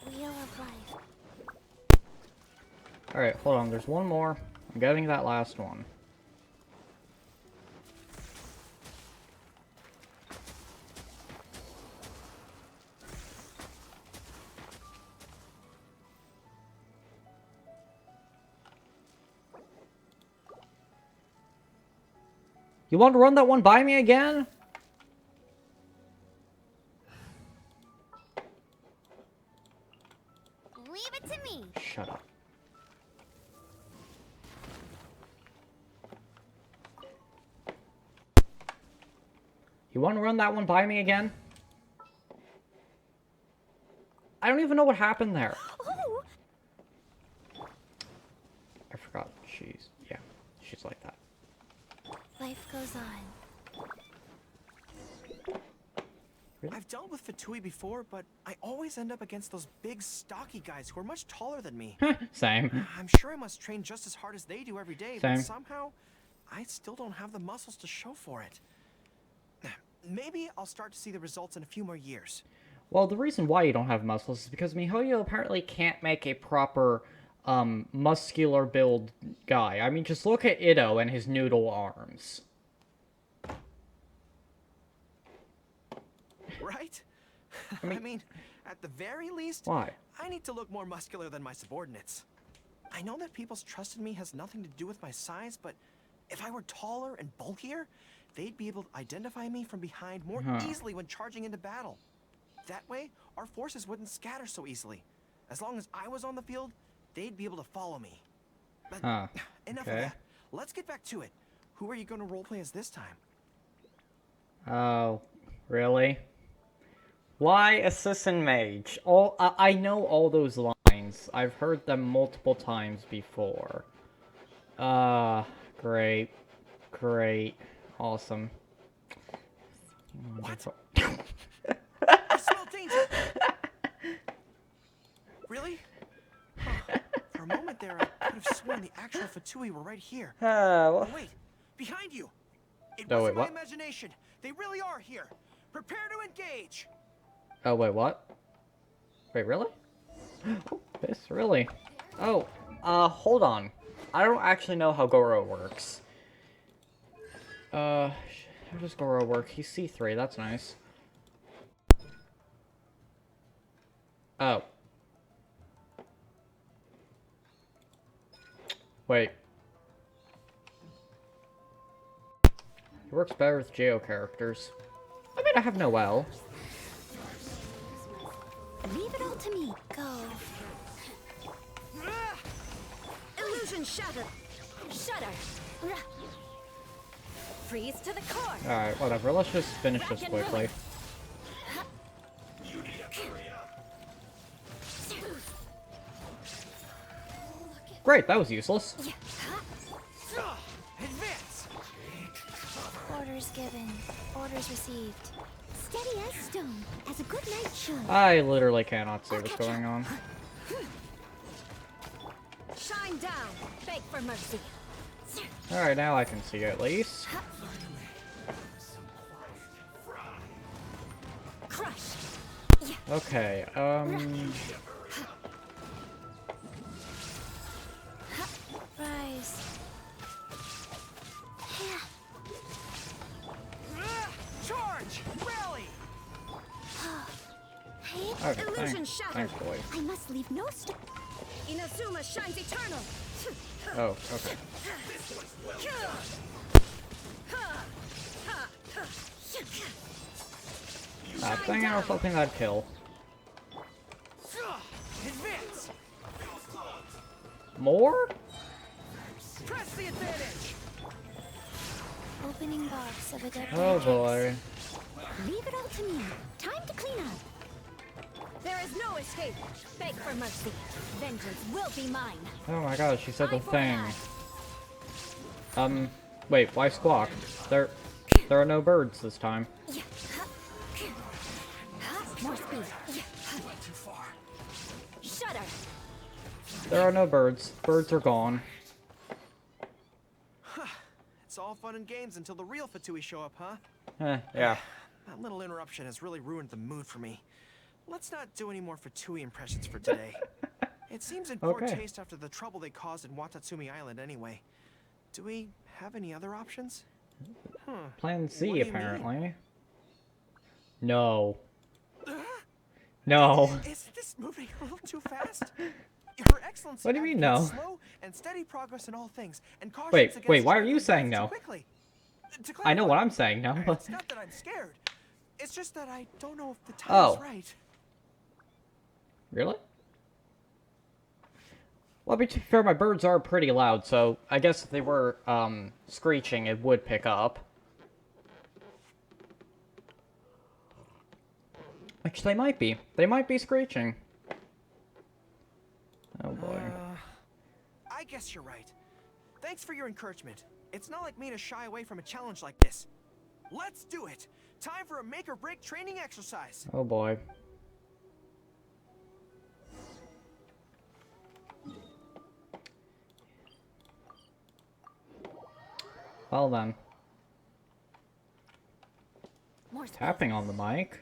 Wheel of life. Alright, hold on, there's one more. I'm getting that last one. You want to run that one by me again? Leave it to me. Shut up. You want to run that one by me again? I don't even know what happened there. Oh. I forgot. She's like that. Life goes on. Really? I've dealt with Fatui before, but I always end up against those big, stocky guys who are much taller than me. Same. I'm sure I must train just as hard as they do every day, Same. but somehow, I still don't have the muscles to show for it. Maybe I'll start to see the results in a few more years. Well, the reason why you don't have muscles is because MiHoYo apparently can't make a proper, muscular build guy. I mean, just look at Itto and his noodle arms. Right? I I mean, at the very least, Why? I need to look more muscular than my subordinates. I know that people's trust in me has nothing to do with my size, but if I were taller and bulkier, they'd be able to identify me from behind more easily when charging into battle. That way, our forces wouldn't scatter so easily. As long as I was on the field, they'd be able to follow me. But enough of that. Let's get back to it. Who are you going to roleplay as this time? Oh, really? Why Assassin Mage? I know all those lines. I've heard them multiple times before. Great. Great. Awesome. What? I smell danger! Really? For a moment there, I could have sworn the actual Fatui were right here. Oh, wait, behind you! It wasn't my imagination. They really are here. Prepare to engage! Oh, wait, what? Wait, really? This, really? Oh, hold on. I don't actually know how Gorou works. How does Gorou work? He's C3, that's nice. Oh. Wait. He works better with Geo characters. I mean, I have Noelle. Leave it all to me. Go. Illusion shattered. Shudder. Freeze to the core. Alright, whatever. Let's just finish this quickly. Great, that was useless. Advance! Orders given. Orders received. Steady as stone, as a good knight should. I literally cannot see what's going on. Shine down. Beg for mercy. Alright, now I can see at least. Okay, Rise. Charge! Rally! Okay, Illusion thanks, shattered. thankfully. I must leave no Inazuma shines eternal. Oh, okay. Dang it, I was hoping that'd kill. Advance! More? Press the advantage! Opening box of a dead Oh boy. Leave it all to me. Time to clean up. There is no escape. Beg for mercy. Vengeance will be mine. Oh my god, she said the Eye for thing. eye. Wait, why squawk? There are no birds this time. More speed. Shudder. There are no birds. Birds are gone. It's all fun and games until the real Fatui show up, huh? Yeah. That little interruption has really ruined the mood for me. Let's not do any more Fatui impressions for today. It seems in poor Okay. taste after the trouble they caused in Watatsumi Island anyway. Do we have any other options? Plan What C, do you apparently. No. No. Is this moving a little too fast? Her Excellency What do you mean, advocates no? slow and steady progress in all things, and cautions Wait, against why are you struggling saying too no? quickly. To I know clarify, what I'm saying now. it's not that I'm scared. It's just that I don't know if the time Oh. is right. Really? Well, to be fair, my birds are pretty loud, so I guess if they were, screeching, it would pick up. Which they might be. They might be screeching. Oh boy. I guess you're right. Thanks for your encouragement. It's not like me to shy away from a challenge like this. Let's do it! Time for a make-or-break training exercise! Oh boy. Well then. More speed. Tapping on the mic.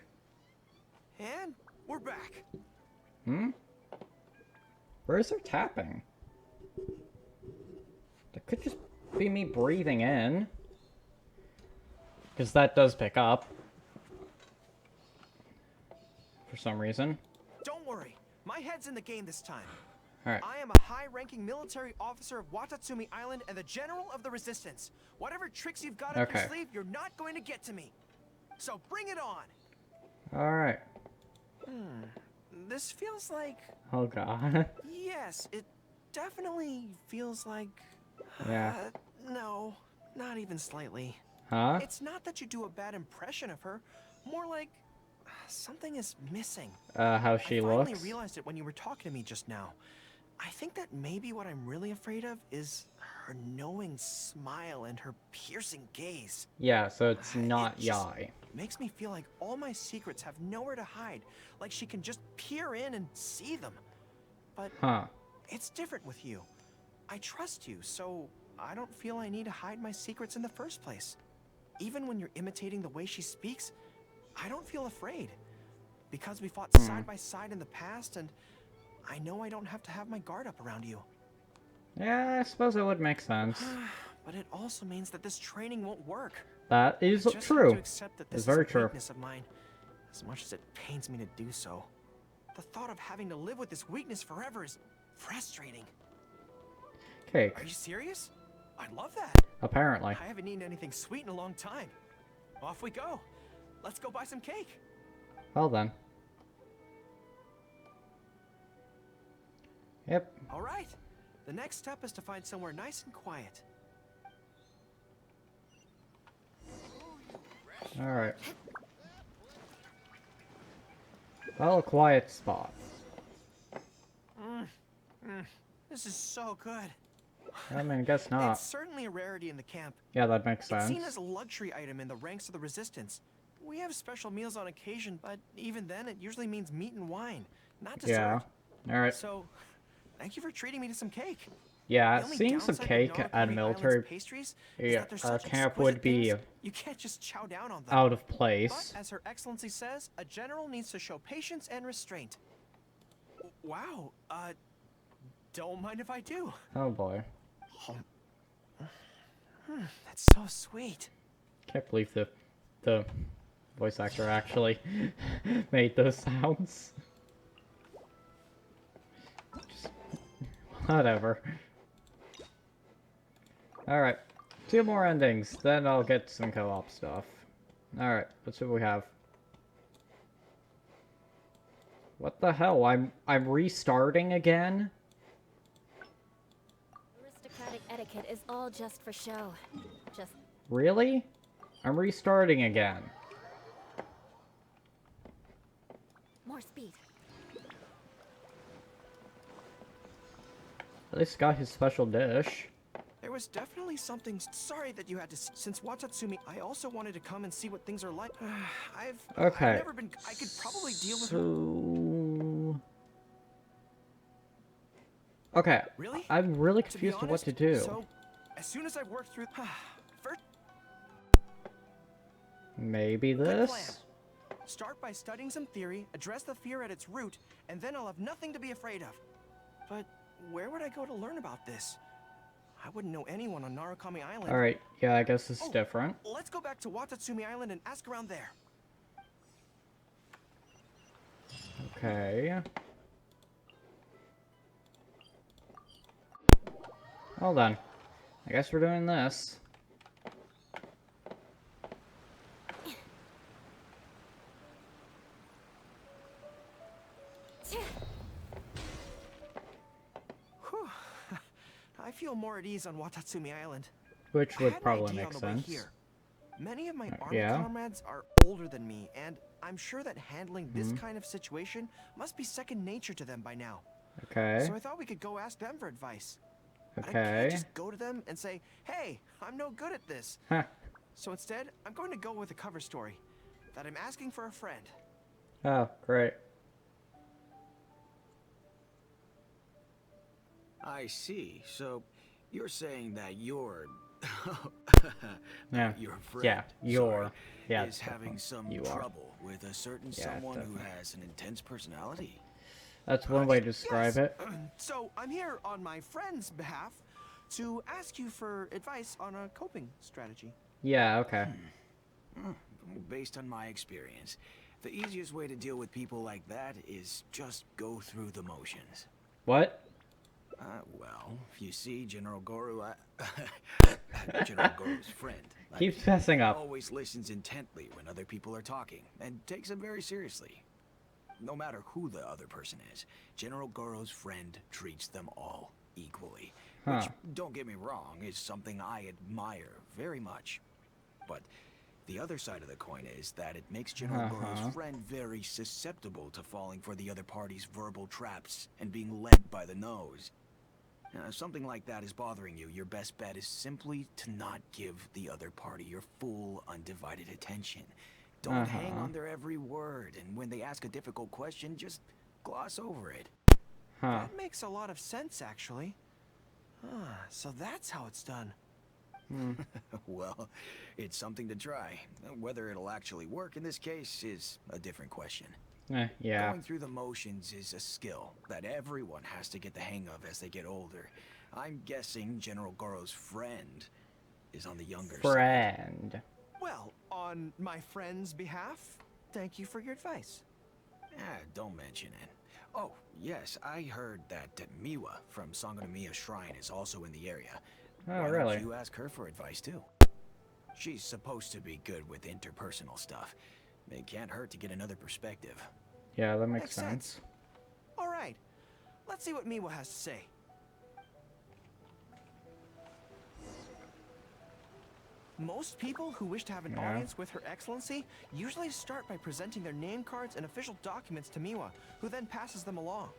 And we're back. Hmm? Where is there tapping? That could just be me breathing in. Because that does pick up. For some reason. Don't worry. My head's in the game this time. Alright. I am a high-ranking military officer of Watatsumi Island and the General of the Resistance. Whatever tricks you've got up your Okay. sleeve, you're not going to get to me. So bring it on! Alright. This feels like... Oh god. Yes, it definitely feels like... Yeah. No, not even slightly. Huh? It's not that you do a bad impression of her, more like something is missing. How she I finally looks? realized it when you were talking to me just now. I think that maybe what I'm really afraid of is her knowing smile and her piercing gaze. Yeah, so it's not It just Yai. makes me feel like all my secrets have nowhere to hide, like she can just peer in and see them. But Huh. it's different with you. I trust you, so I don't feel I need to hide my secrets in the first place. Even when you're imitating the way she speaks, I don't feel afraid. Because we fought side by side in the past, and I know I don't have to have my guard up around you. Yeah, I suppose it would make sense. But it also means that this training won't work. That is I just have true. to accept that It's this is very a true. weakness of mine, as much as it pains me to do so. The thought of having to live with this weakness forever is frustrating. Cake. Are you serious? I love that. Apparently. I haven't eaten anything sweet in a long time. Off we go. Let's go buy some cake. Well then. Yep. All right. The next step is to find somewhere nice and quiet. Alright. Well, a quiet spot. This is so good. I mean, I guess not. It's certainly a rarity in the camp. Yeah, that makes It's seen sense. as a luxury item in the ranks of the Resistance. We have special meals on occasion, but even then, it usually means meat and wine, not dessert. Yeah. Alright. So, thank you for treating me to some cake. Yeah, The only seeing some downside with cake at a Narukami military Island's pastries is that they're such camp would exquisite be things, you can't just chow down on them. out of But place. as Her Excellency says, a general needs to show patience and restraint. Wow, don't mind if I do. Oh boy. That's so sweet. Can't believe the voice actor actually made those sounds. Just, whatever. Alright. 2 more endings, then I'll get some co-op stuff. Alright, let's see what we have. What the hell? I'm restarting again? Aristocratic etiquette is all just for show. Just Really? I'm restarting again. more speed. At least got his special dish. There was definitely something. Sorry that you had to. Since Watatsumi, I also wanted to come and see what things are like. I've never been. I could probably deal with. Okay. Really? I'm really confused on what to do. So, as soon as I've worked through. First. Maybe Good plan. this? Start by studying some theory, address the fear at its root, and then I'll have nothing to be afraid of. But where would I go to learn about this? I wouldn't know anyone on Narukami Island. Alright, yeah, I guess it's different. Let's go back to Watatsumi Island and ask around there. Okay. Well then. I guess we're doing this. Whew. I feel more at ease on Watatsumi Island. Which I would had an probably idea make on the way sense. here. Many of my army yeah. comrades are older than me, and I'm sure that handling this kind of situation must be second nature to them by now. Okay. So I thought we could go ask them for advice. But I Okay. can't just go to them and say, hey, I'm no good at this. Huh. So instead, I'm going to go with a cover story that I'm asking for a friend. Oh, great. I see. So, you're saying that your Yeah. your friend, Yeah, your. sorry, Yeah, is having some you are. trouble with a certain someone who has an intense personality. That's one way to describe Yes. it. So I'm here on my friend's behalf to ask you for advice on a coping strategy. Yeah, okay. Based on my experience, the easiest way to deal with people like that is just go through the motions. What? Well, you see, General Gorou, General Gorou's friend. Keeps messing up. Always listens intently when other people are talking, and takes them very seriously. No matter who the other person is, General Gorou's friend treats them all equally. Huh. Which, don't get me wrong, is something I admire very much. But the other side of the coin is that it makes General Gorou's friend very susceptible to falling for the other party's verbal traps and being led by the nose. If something like that is bothering you, your best bet is simply to not give the other party your full, undivided attention. Don't hang on their every word, and when they ask a difficult question, just gloss over it. That makes a lot of sense, actually. So that's how it's done. Well, it's something to try. Whether it'll actually work in this case is a different question. Yeah. Going through the motions is a skill that everyone has to get the hang of as they get older. I'm guessing General Gorou's friend is on the younger side. Well, on my friend's behalf, thank you for your advice. Don't mention it. Oh, yes, I heard that Miwa from Sangonomiya Shrine is also in the area. Oh, Why really? don't you ask her for advice, too? She's supposed to be good with interpersonal stuff. It can't hurt to get another perspective. Yeah, that makes sense. All right, let's see what Miwa has to say. Most people who wish to have an audience with Her Excellency usually start by presenting their name cards and official documents to Miwa, who then passes them along.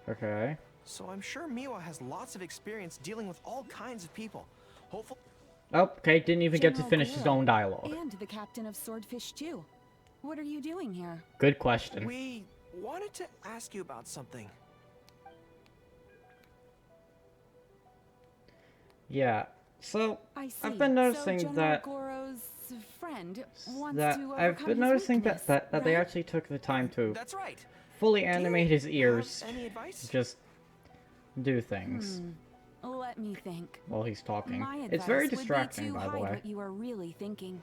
Okay. So I'm sure Miwa has lots of experience dealing with all kinds of people. Hopefully. Oh, okay, didn't even get to General finish his Gorou, own dialogue. And the captain of Swordfish too. What are you doing here? Good question. We wanted to ask you about something. Yeah. So I see. I've been noticing so General that Gorou's friend wants to I've been overcome noticing his weakness, that they right? actually took the time to That's right. fully Do you animate his ears. have any advice? Just do things Let me think. while he's talking. My advice It's very would be distracting, to by the hide way. what you are really thinking.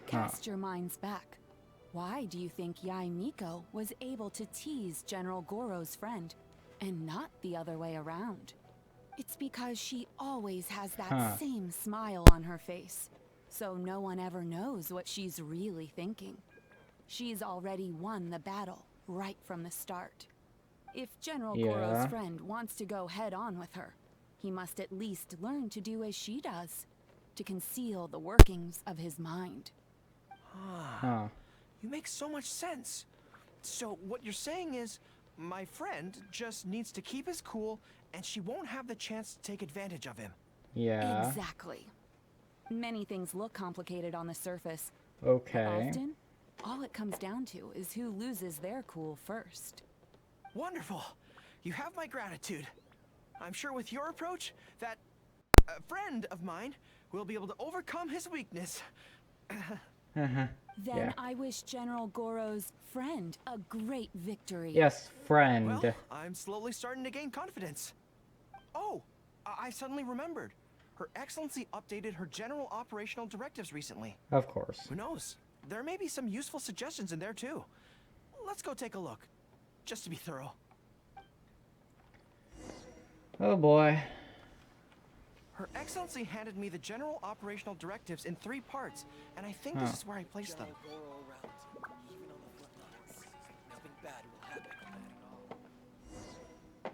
Cast your minds back. Why do you think Yae Miko was able to tease General Gorou's friend, and not the other way around? It's because she always has that same smile on her face, so no one ever knows what she's really thinking. She's already won the battle right from the start. If General Gorou's friend wants to go head-on with her, he must at least learn to do as she does, to conceal the workings of his mind. You make so much sense. So what you're saying is, my friend just needs to keep his cool, and she won't have the chance to take advantage of him. Yeah. Exactly. Many things look complicated on the surface. Okay. But often, all it comes down to is who loses their cool first. Wonderful. You have my gratitude. I'm sure with your approach, that friend of mine will be able to overcome his weakness. Then I wish General Gorou's friend a great victory. Yes, friend. Well, I'm slowly starting to gain confidence. Oh, I suddenly remembered. Her Excellency updated her general operational directives recently. Of course. Who knows? There may be some useful suggestions in there too. Let's go take a look, just to be thorough. Oh boy. Her Excellency handed me the general operational directives in 3 parts, and I think this is where I placed them.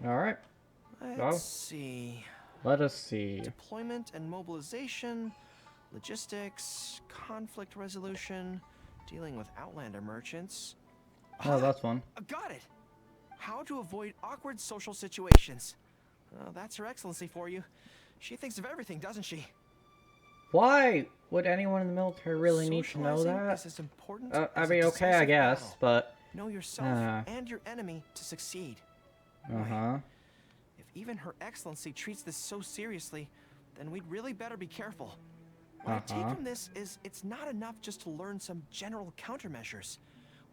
Alright. Let's see. Let us see. Deployment and mobilization, logistics, conflict resolution, dealing with Outlander merchants. Oh, that's one. Got it! How to avoid awkward social situations. That's Her Excellency for you. She thinks of everything, doesn't she? Why would anyone in the military really need to know Socializing that? is as important I as mean, a okay, I decisive guess, battle. but... Know yourself and your enemy to succeed. Uh-huh. If even Her Excellency treats this so seriously, then we'd really better be careful. What I take from this is it's not enough just to learn some general countermeasures.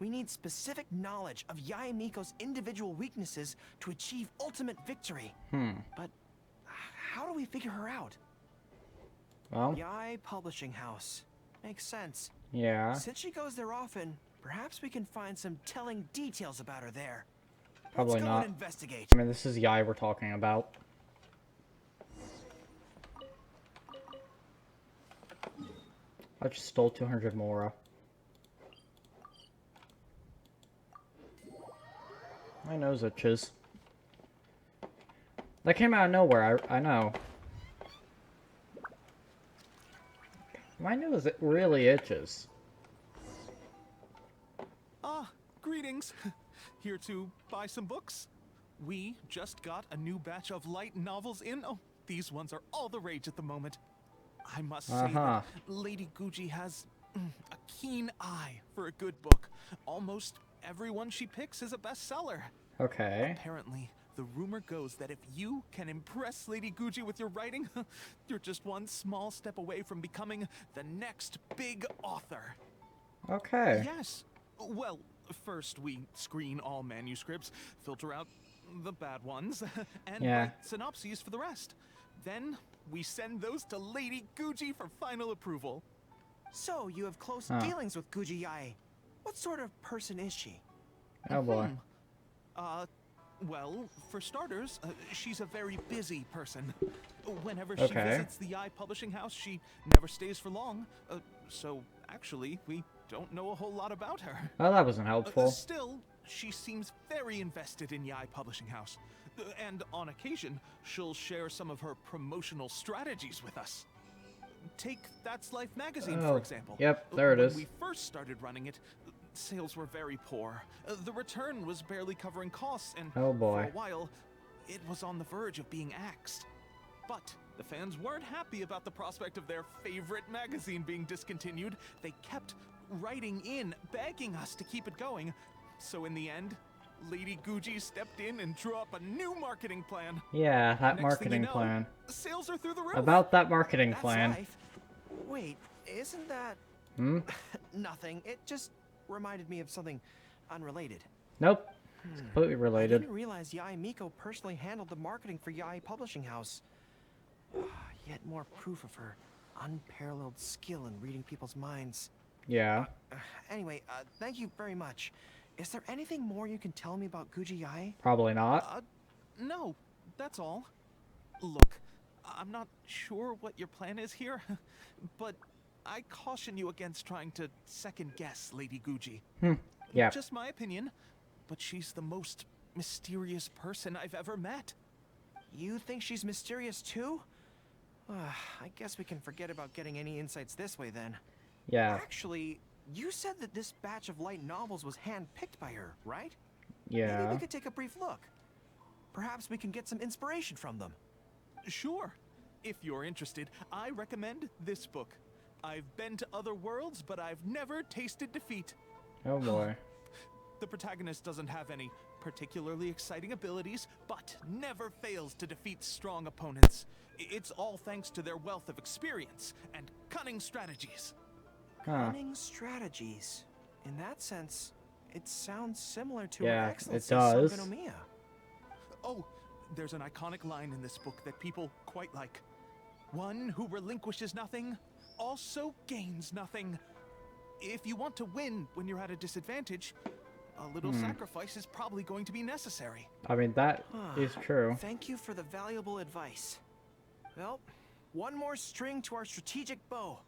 We need specific knowledge of Yae Miko's individual weaknesses to achieve ultimate victory. But how do we figure her out? Well, Yae Publishing House. Makes sense. yeah. Since she goes there often, perhaps we can find some telling details about her there. Probably Let's go not. and investigate. I mean, this is Yae we're talking about. I just stole 200 Mora. My nose itches. That came out of nowhere, I know. My nose, it really itches. Ah, greetings. Here to buy some books? We just got a new batch of light novels in. Oh, these ones are all the rage at the moment. I must say that Lady Guji has a keen eye for a good book. Almost everyone she picks is a bestseller. Okay. Apparently, the rumor goes that if you can impress Lady Guji with your writing, you're just one small step away from becoming the next big author. Okay. Yes. Well, first we screen all manuscripts, filter out the bad ones, and write synopses for the rest. Then we send those to Lady Guji for final approval. So, you have close dealings with Guji Yae. What sort of person is she? Oh boy. Well, for starters, she's a very busy person. Whenever she visits the Yae Publishing House, she never stays for long. So, actually, we don't know a whole lot about her. Oh, that wasn't helpful. Still, she seems very invested in Yae Publishing House. And on occasion, she'll share some of her promotional strategies with us. Take That's Life magazine, for example. Yep, there it is. When we first started running it, sales were very poor. The return was barely covering costs, and oh boy. for a while, it was on the verge of being axed. But the fans weren't happy about the prospect of their favorite magazine being discontinued. They kept writing in, begging us to keep it going. So in the end, Lady Guji stepped in and drew up a new marketing plan. Yeah, that Next marketing thing you know, plan. Sales are through the roof. About that marketing That's plan. life. Wait, isn't that... Hmm? Nothing. It just reminded me of something unrelated. Nope. It's completely I related. didn't realize Yae Miko personally handled the marketing for Yae Publishing House. Yet more proof of her unparalleled skill in reading people's minds. Yeah. Anyway, thank you very much. Is there anything more you can tell me about Guji Yae? Probably not. No, that's all. Look, I'm not sure what your plan is here, but I caution you against trying to second-guess Lady Guji. Yeah. Just my opinion, but she's the most mysterious person I've ever met. You think she's mysterious too? I guess we can forget about getting any insights this way then. Yeah. Actually, you said that this batch of light novels was hand-picked by her, right? Yeah. Maybe we could take a brief look. Perhaps we can get some inspiration from them. Sure. If you're interested, I recommend this book. I've been to other worlds, but I've never tasted defeat. Oh boy. The protagonist doesn't have any particularly exciting abilities, but never fails to defeat strong opponents. It's all thanks to their wealth of experience and cunning strategies. Cunning strategies. In that sense, it sounds similar to Yeah, Her it Excellency's does. Sangonomiya. Oh, there's an iconic line in this book that people quite like. One who relinquishes nothing also gains nothing. If you want to win when you're at a disadvantage, a little sacrifice is probably going to be necessary. I mean, that is true. Thank you for the valuable advice. Well, one more string to our strategic bow.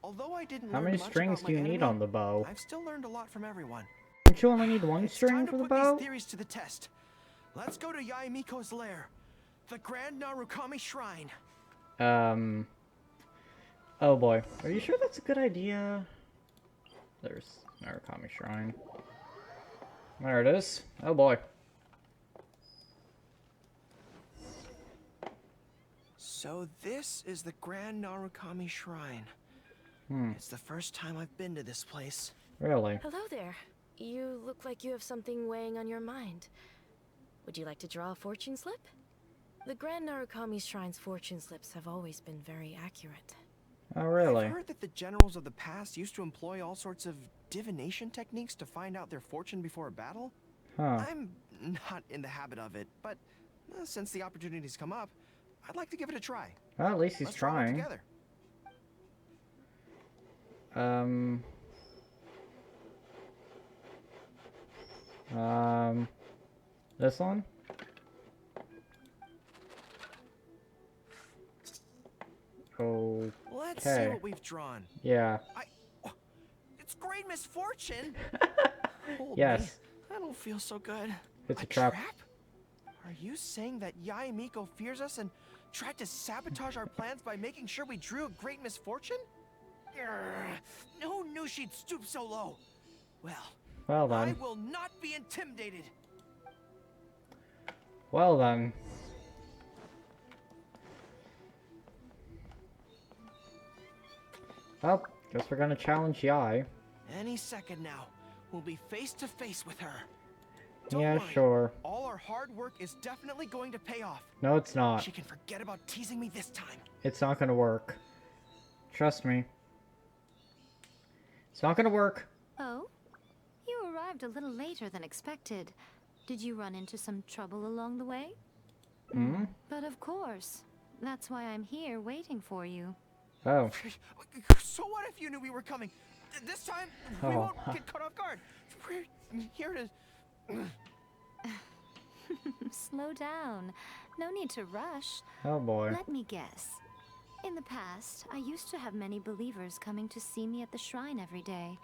Although I didn't How learn many much strings about do you my need enemy, on the bow? I've still learned a lot from everyone. Don't you only need one It's string time to for the put bow? these theories to the test. Let's go to Yae Miko's lair, the Grand Narukami Shrine. Oh boy. Are you sure that's a good idea? There's Narukami Shrine. There it is. Oh boy. So this is the Grand Narukami Shrine. It's the first time I've been to this place. Really? Hello there. You look like you have something weighing on your mind. Would you like to draw a fortune slip? The Grand Narukami Shrine's fortune slips have always been very accurate. Oh really? I've heard that the generals of the past used to employ all sorts of divination techniques to find out their fortune before a battle. Huh. I'm not in the habit of it, but since the opportunity's come up, I'd like to give it a try. Well, at least he's Let's draw it trying. together. This one? Okay. Let's see what we've drawn. Yeah. It's great misfortune. Hold Yes. me. I don't feel so good. It's a trap. Are you saying that Yae Miko fears us and tried to sabotage our plans by making sure we drew a great misfortune? Who knew she'd stoop so low? Well I then. will not be intimidated. Well then. Well, guess we're gonna challenge Yae. Any second now, we'll be face to face with her. Don't Yeah, worry. sure. All our hard work is definitely going to pay off. No, it's not. She can forget about teasing me this time. It's not gonna work. Trust me. It's not gonna work. Oh? You arrived a little later than expected. Did you run into some trouble along the way? Hmm? But of course. That's why I'm here waiting for you. Oh. So what if you knew we were coming? This time, Oh. we won't get caught off guard. We're here to... Slow down. No need to rush. Oh boy. Let me guess. In the past, I used to have many believers coming to see me at the shrine every day,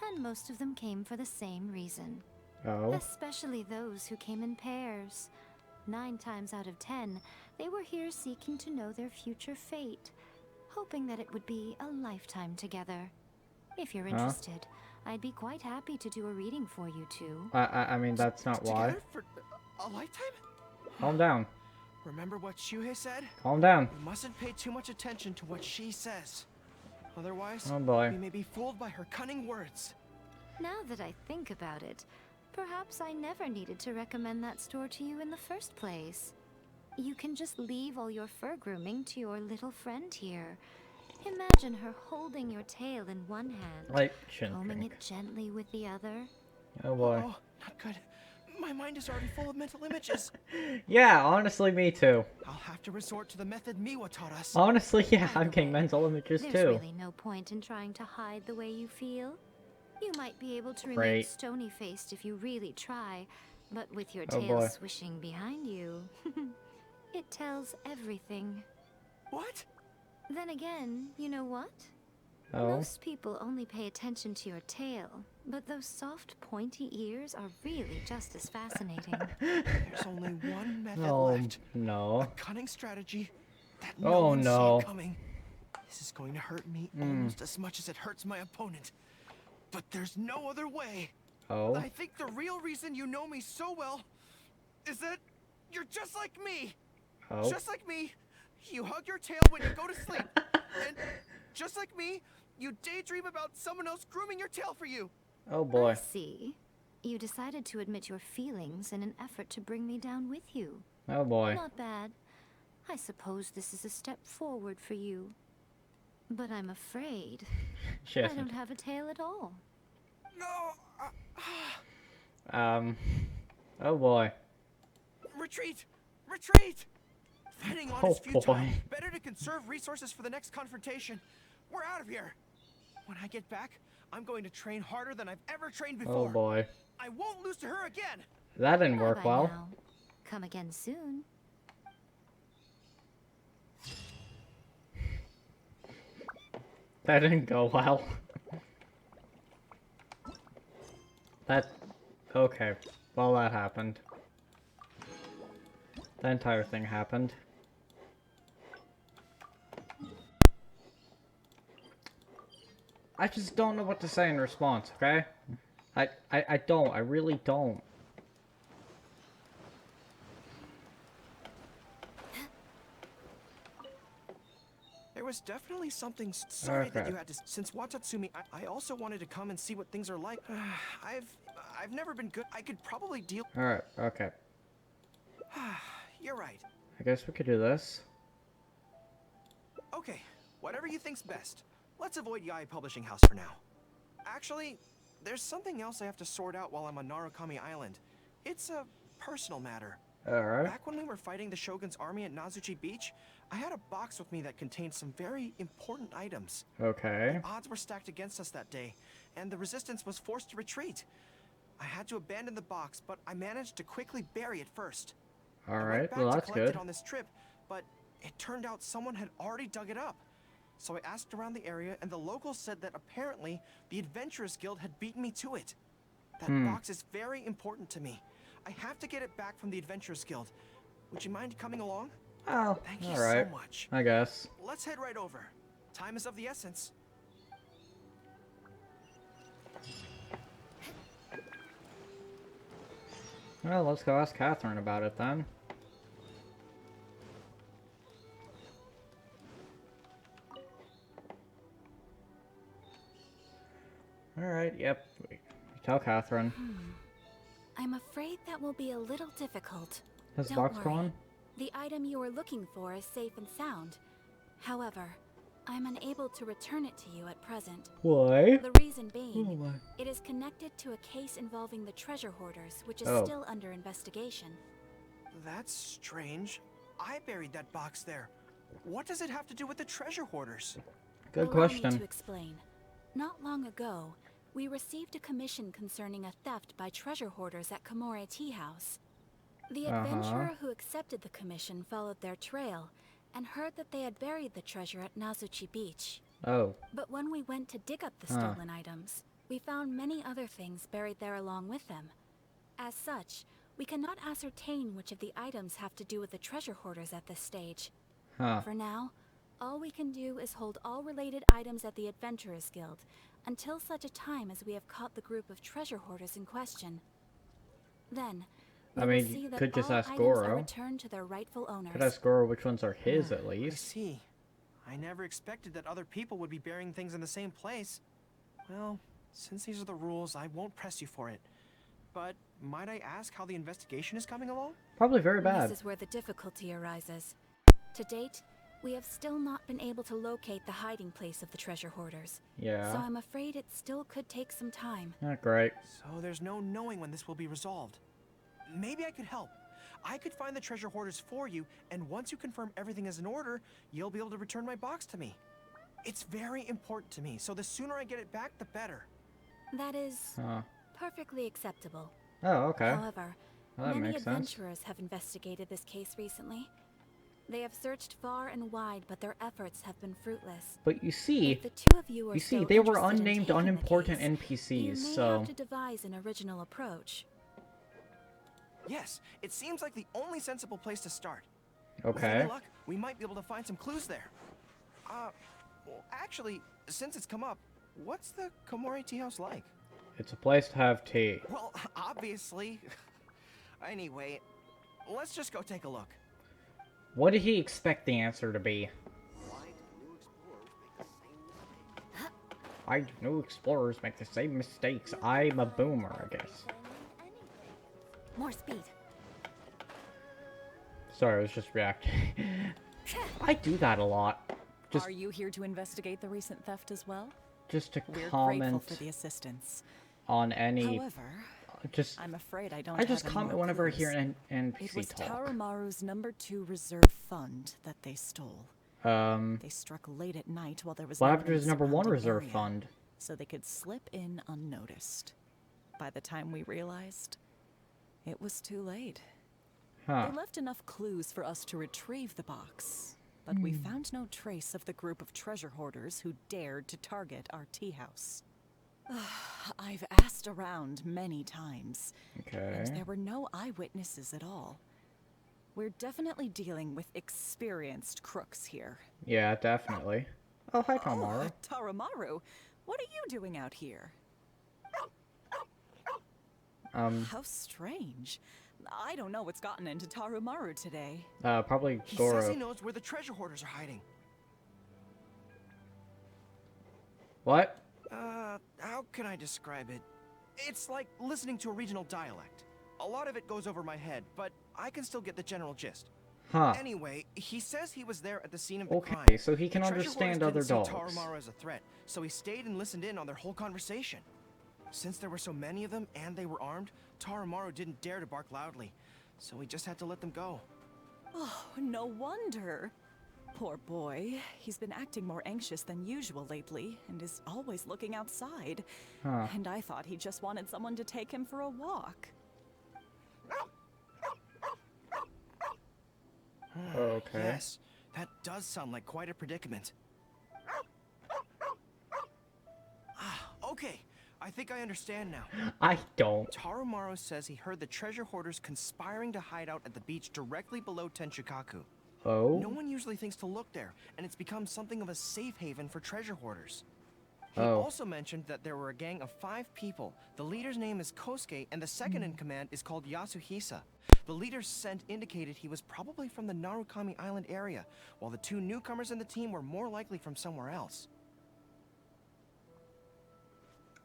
and most of them came for the same reason. Oh. Especially those who came in pairs. 9 times out of 10, they were here seeking to know their future fate, hoping that it would be a lifetime together. If you're interested, I'd be quite happy to do a reading for you two. I mean, that's not why. Together for a lifetime? Calm down. Remember what Shuhei said? Calm down. We mustn't pay too much attention to what she says. Otherwise, Oh boy. we may be fooled by her cunning words. Now that I think about it, Perhaps I never needed to recommend that store to you in the first place. You can just leave all your fur grooming to your little friend here. Imagine her holding your tail in one hand, I shouldn't combing drink. it gently with the other. Oh boy. Oh, not good. My mind is already full of mental images. Yeah, honestly, me too. I'll have to resort to the method Miwa taught us. Honestly, yeah, I'm getting mental images There's too. really no point in trying to hide the way you feel. You might be able to remain Great. stony-faced if you really try, but with your Oh, tail boy. swishing behind you, it tells everything. What? Then again, you know what? Oh. Most people only pay attention to your tail, but those soft, pointy ears are really just as fascinating. There's only one method Oh, left. no. A cunning strategy that no Oh, one no. saw coming. This is going to hurt me almost as much as it hurts my opponent. But there's no other way. Oh. I think the real reason you know me so well is that you're just like me. Oh. Just like me, you hug your tail when you go to sleep. And just like me, you daydream about someone else grooming your tail for you. Oh boy. I see. You decided to admit your feelings in an effort to bring me down with you. Oh boy. Not bad. I suppose this is a step forward for you. But I'm afraid She I hasn't. don't have a tail at all. No. Oh boy. Retreat! Retreat! Fighting on Oh, is futile. boy. Better to conserve resources for the next confrontation. We're out of here. When I get back, I'm going to train harder than I've ever trained before. Oh boy. I won't lose to her again. That didn't work Bye-bye well. now. Come again soon. That didn't go well. That... Okay. Well, that happened. The entire thing happened. I just don't know what to say in response, okay? I don't. I really don't. There was definitely something sorry that Okay. you had to. Since Watatsumi, I also wanted to come and see what things are like. I've never been good. I could probably deal. Alright, okay. You're right. I guess we could do this. Okay, whatever you think's best. Let's avoid Yae Publishing House for now. Actually, there's something else I have to sort out while I'm on Narukami Island. It's a personal matter. Alright. Back when we were fighting the Shogun's army at Nazuchi Beach, I had a box with me that contained some very important items. Okay. The odds were stacked against us that day, and the resistance was forced to retreat. I had to abandon the box, but I managed to quickly bury it first. I went Alright, back well to that's collect good. it on this trip, but it turned out someone had already dug it up. So I asked around the area, and the locals said that apparently the Adventurers Guild had beaten me to it. That box is very important to me. I have to get it back from the Adventurers Guild. Would you mind coming along? Oh, Thank you alright. so much. I guess. Let's head right over. Time is of the essence. Well, let's go ask Catherine about it then. Alright, yep. We tell Catherine. I'm afraid that will be a little difficult. Has the Don't box worry. gone? The item you are looking for is safe and sound. However, I'm unable to return it to you at present. Why? The reason being, why? it is connected to a case involving the treasure hoarders, which is Oh. still under investigation. That's strange. I buried that box there. What does it have to do with the treasure hoarders? Good Allow me question. to explain. Not long ago, we received a commission concerning a theft by treasure hoarders at Komore Tea House. The adventurer who accepted the commission followed their trail and heard that they had buried the treasure at Nazuchi Beach. Oh. But when we went to dig up the stolen items, we found many other things buried there along with them. As such, we cannot ascertain which of the items have to do with the treasure hoarders at this stage. Huh. For now, all we can do is hold all related items at the Adventurers Guild until such a time as we have caught the group of treasure hoarders in question. Then, we I will mean, see you that could just all ask items are Gorou. returned to their rightful owners. Could ask Gorou which ones are his at I least. see. I never expected that other people would be burying things in the same place. Well, since these are the rules, I won't press you for it. But Might I ask how the investigation is coming along? Probably very bad. This is where the difficulty arises. To date, we have still not been able to locate the hiding place of the treasure hoarders. Yeah. So I'm afraid it still could take some time. Not great. So there's no knowing when this will be resolved. Maybe I could help. I could find the treasure hoarders for you, and once you confirm everything is in order, you'll be able to return my box to me. It's very important to me, so the sooner I get it back, the better. That is perfectly acceptable. Oh, okay. However, Well, that many makes sense. adventurers have investigated this case recently. They have searched far and wide, but their efforts have been fruitless. But you see, If the two of you are so they were interested in unnamed, taking the unimportant case, NPCs, you may so... have to devise an original approach. Yes, it seems like the only sensible place to start. Okay. With any luck, we might be able to find some clues there. Well, actually, since it's come up, what's the Komori tea house like? It's a place to have tea. Well, obviously. Anyway, let's just go take a look. What did he expect the answer to be? Why do new explorers make the same mistakes? I'm a boomer, I guess. More speed. Sorry, I was just reacting. I do that a lot. Just, Are you here to investigate the recent theft as well? just to We're grateful comment for the assistance. on any... However, just... I'm afraid I don't I just have any comment more whenever I clues. hear an NPC It was talk. Tarumaru's #2 reserve fund that they stole. They struck late at night while there was what no happened to his one in the #1 surrounding reserve area, fund? so they could slip in unnoticed. By the time we realized, it was too late. Huh. They left enough clues for us to retrieve the box, but we found no trace of the group of treasure hoarders who dared to target our tea house. I've asked around many times, and there were no eyewitnesses at all. We're definitely dealing with experienced crooks here. Yeah, definitely. Oh, hi, Tarumaru. Oh, Tarumaru, what are you doing out here? How strange. I don't know what's gotten into Tarumaru today. Probably He Gorou. says he knows where the treasure hoarders are hiding. What? How can I describe it? It's like listening to a regional dialect. A lot of it goes over my head, but I can still get the general gist. Huh. Anyway, he says he was there at the scene of the Okay, crime. so he can The treasure understand hoarders other didn't dogs. see Tarumaru as a threat, so he stayed and listened in on their whole conversation. Since there were so many of them and they were armed, Tarumaru didn't dare to bark loudly, so we just had to let them go. Oh, no wonder. Poor boy. He's been acting more anxious than usual lately, and is always looking outside. Huh. And I thought he just wanted someone to take him for a walk. Okay. Yes, that does sound like quite a predicament. Okay, I think I understand now. I don't. Tarumaru says he heard the treasure hoarders conspiring to hide out at the beach directly below Tenchukaku. Oh? No one usually thinks to look there, and it's become something of a safe haven for treasure hoarders. He Oh. also mentioned that there were a gang of 5 people. The leader's name is Kosuke, and the second in command is called Yasuhisa. The leader's scent indicated he was probably from the Narukami Island area, while the 2 newcomers in the team were more likely from somewhere else.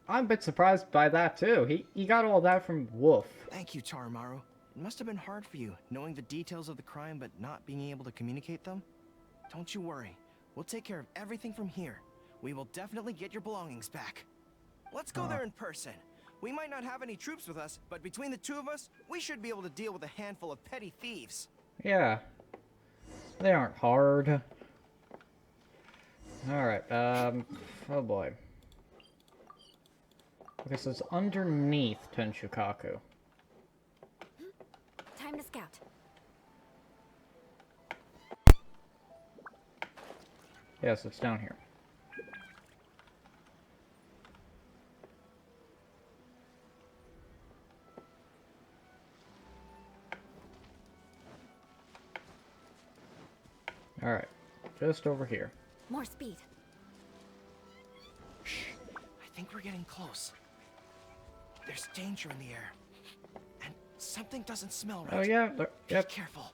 I'm a bit surprised by that, too. He got all that from Wolf. Thank you, Tarumaru. It must have been hard for you, knowing the details of the crime but not being able to communicate them. Don't you worry. We'll take care of everything from here. We will definitely get your belongings back. Let's go there in person. We might not have any troops with us, but between the 2 of us, we should be able to deal with a handful of petty thieves. Yeah. They aren't hard. Alright, oh boy. Okay, so it's underneath Tenchukaku. Time to scout. Yes, it's down here. Alright, just over here. More speed. I think we're getting close. There's danger in the air. And something doesn't smell right. Oh yeah, yep. Be careful.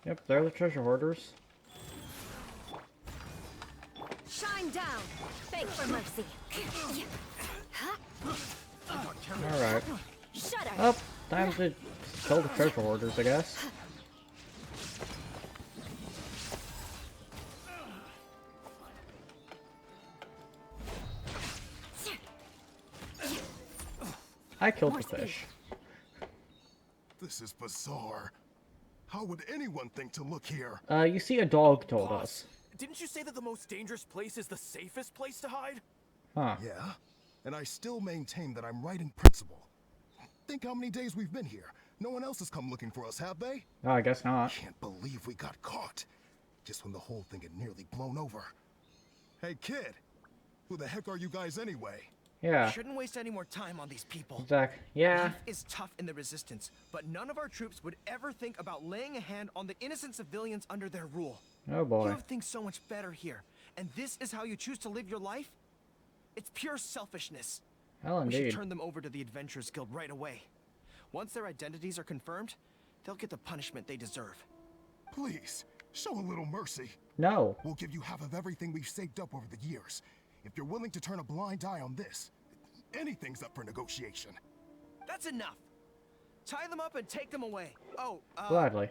Yep, they're the treasure hoarders. Shine down. Beg for mercy. Alright. Shut up. Up. Time to kill the treasure hoarders, I guess. I killed the fish. This is bizarre. How would anyone think to look here? You see, a dog told us. Didn't you say that the most dangerous place is the safest place to hide? Huh. Yeah, and I still maintain that I'm right in principle. Think how many days we've been here. No one else has come looking for us, have they? Oh, I guess not. Can't believe we got caught. Just when the whole thing had nearly blown over. Hey, kid. Who the heck are you guys anyway? Yeah. Shouldn't waste any more time on these people. Exactly. Yeah. Life is tough in the Resistance, but none of our troops would ever think about laying a hand on the innocent civilians under their rule. Oh boy. You have things so much better here, and this is how you choose to live your life? It's pure selfishness. Hell, We indeed. should turn them over to the Adventurers Guild right away. Once their identities are confirmed, they'll get the punishment they deserve. Please, show a little mercy. No. We'll give you half of everything we've saved up over the years. If you're willing to turn a blind eye on this, anything's up for negotiation. That's enough. Tie them up and take them away. Oh, Gladly.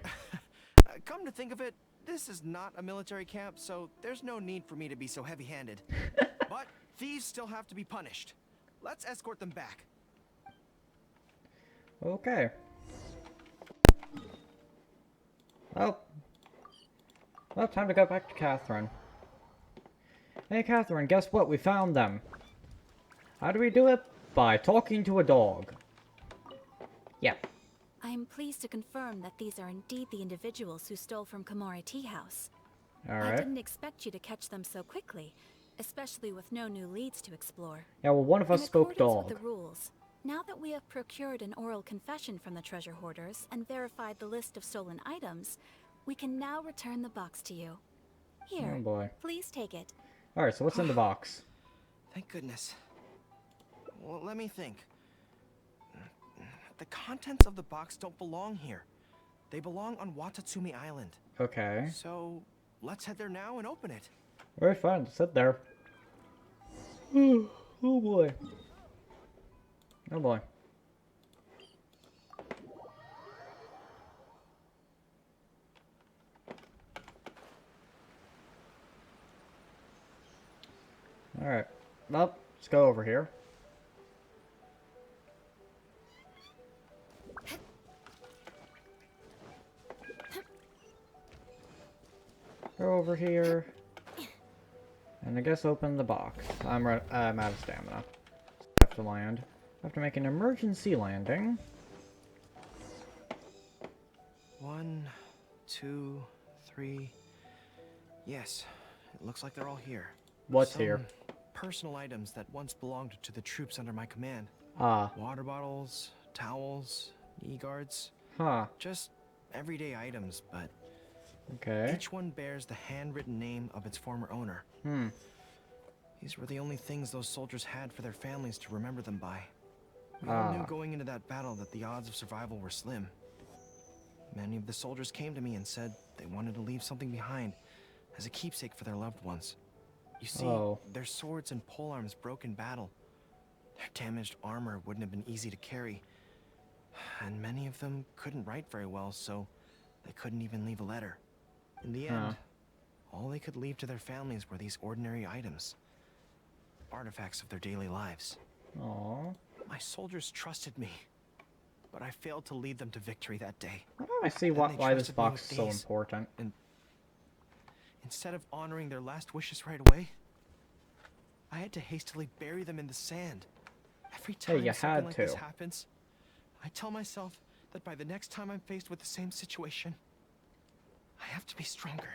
Come to think of it, this is not a military camp, so there's no need for me to be so heavy-handed. But thieves still have to be punished. Let's escort them back. Okay. Well, time to go back to Catherine. Hey, Catherine, guess what? We found them. How do we do it? By talking to a dog. Yeah. I am pleased to confirm that these are indeed the individuals who stole from Komori Tea House. Alright. I didn't expect you to catch them so quickly, especially with no new leads to explore. Yeah, well, one of us spoke In dog. accordance with the rules, now that we have procured an oral confession from the treasure hoarders and verified the list of stolen items, we can now return the box to you. Here, Oh boy. please take it. Alright, so what's in the box? Thank goodness. Well, let me think. The contents of the box don't belong here. They belong on Watatsumi Island. Okay. So, let's head there now and open it. Alright, fine. Sit there. Oh boy. Oh boy. Alright. Well, let's go over here. Go over here. And I guess open the box. I'm out of stamina. I have to land. I have to make an emergency landing. 1, 2, 3. Yes, it looks like they're all here. What's Some here? personal items that once belonged to the troops under my command. Ah. Water bottles, towels, knee guards. Huh. Just everyday items, but Okay. each one bears the handwritten name of its former owner. Hmm. These were the only things those soldiers had for their families to remember them by. We all knew going into that battle that the odds of survival were slim. Many of the soldiers came to me and said they wanted to leave something behind as a keepsake for their loved ones. You see, their swords and polearms broke in battle. Their damaged armor wouldn't have been easy to carry. And many of them couldn't write very well, so they couldn't even leave a letter. In the end, all they could leave to their families were these ordinary items. Artifacts of their daily lives. Aww. My soldiers trusted me, but I failed to lead them to victory that day. I see why this box is so important. And instead of honoring their last wishes right away, I had to hastily bury them in the sand. Every time you something had like this to. happens, I tell myself that by the next time I'm faced with the same situation, I have to be stronger.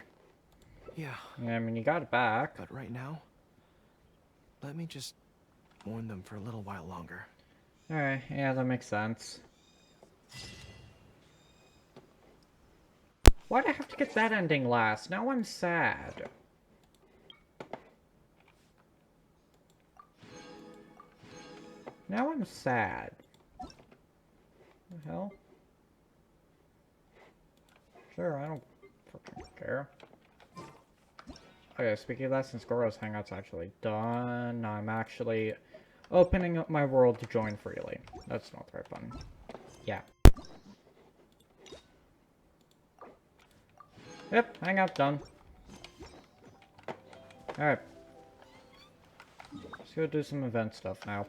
Yeah. I mean, you got it back. But right now, let me just mourn them for a little while longer. Alright, yeah, that makes sense. Why'd I have to get that ending last? Now I'm sad. Now I'm sad. The hell? Sure, I don't fucking care. Okay, speaking of that, since Gorou's Hangout's actually done, I'm actually opening up my world to join freely. That's not the right button. Yeah. Yep, hangout done. Alright. Let's go do some event stuff now.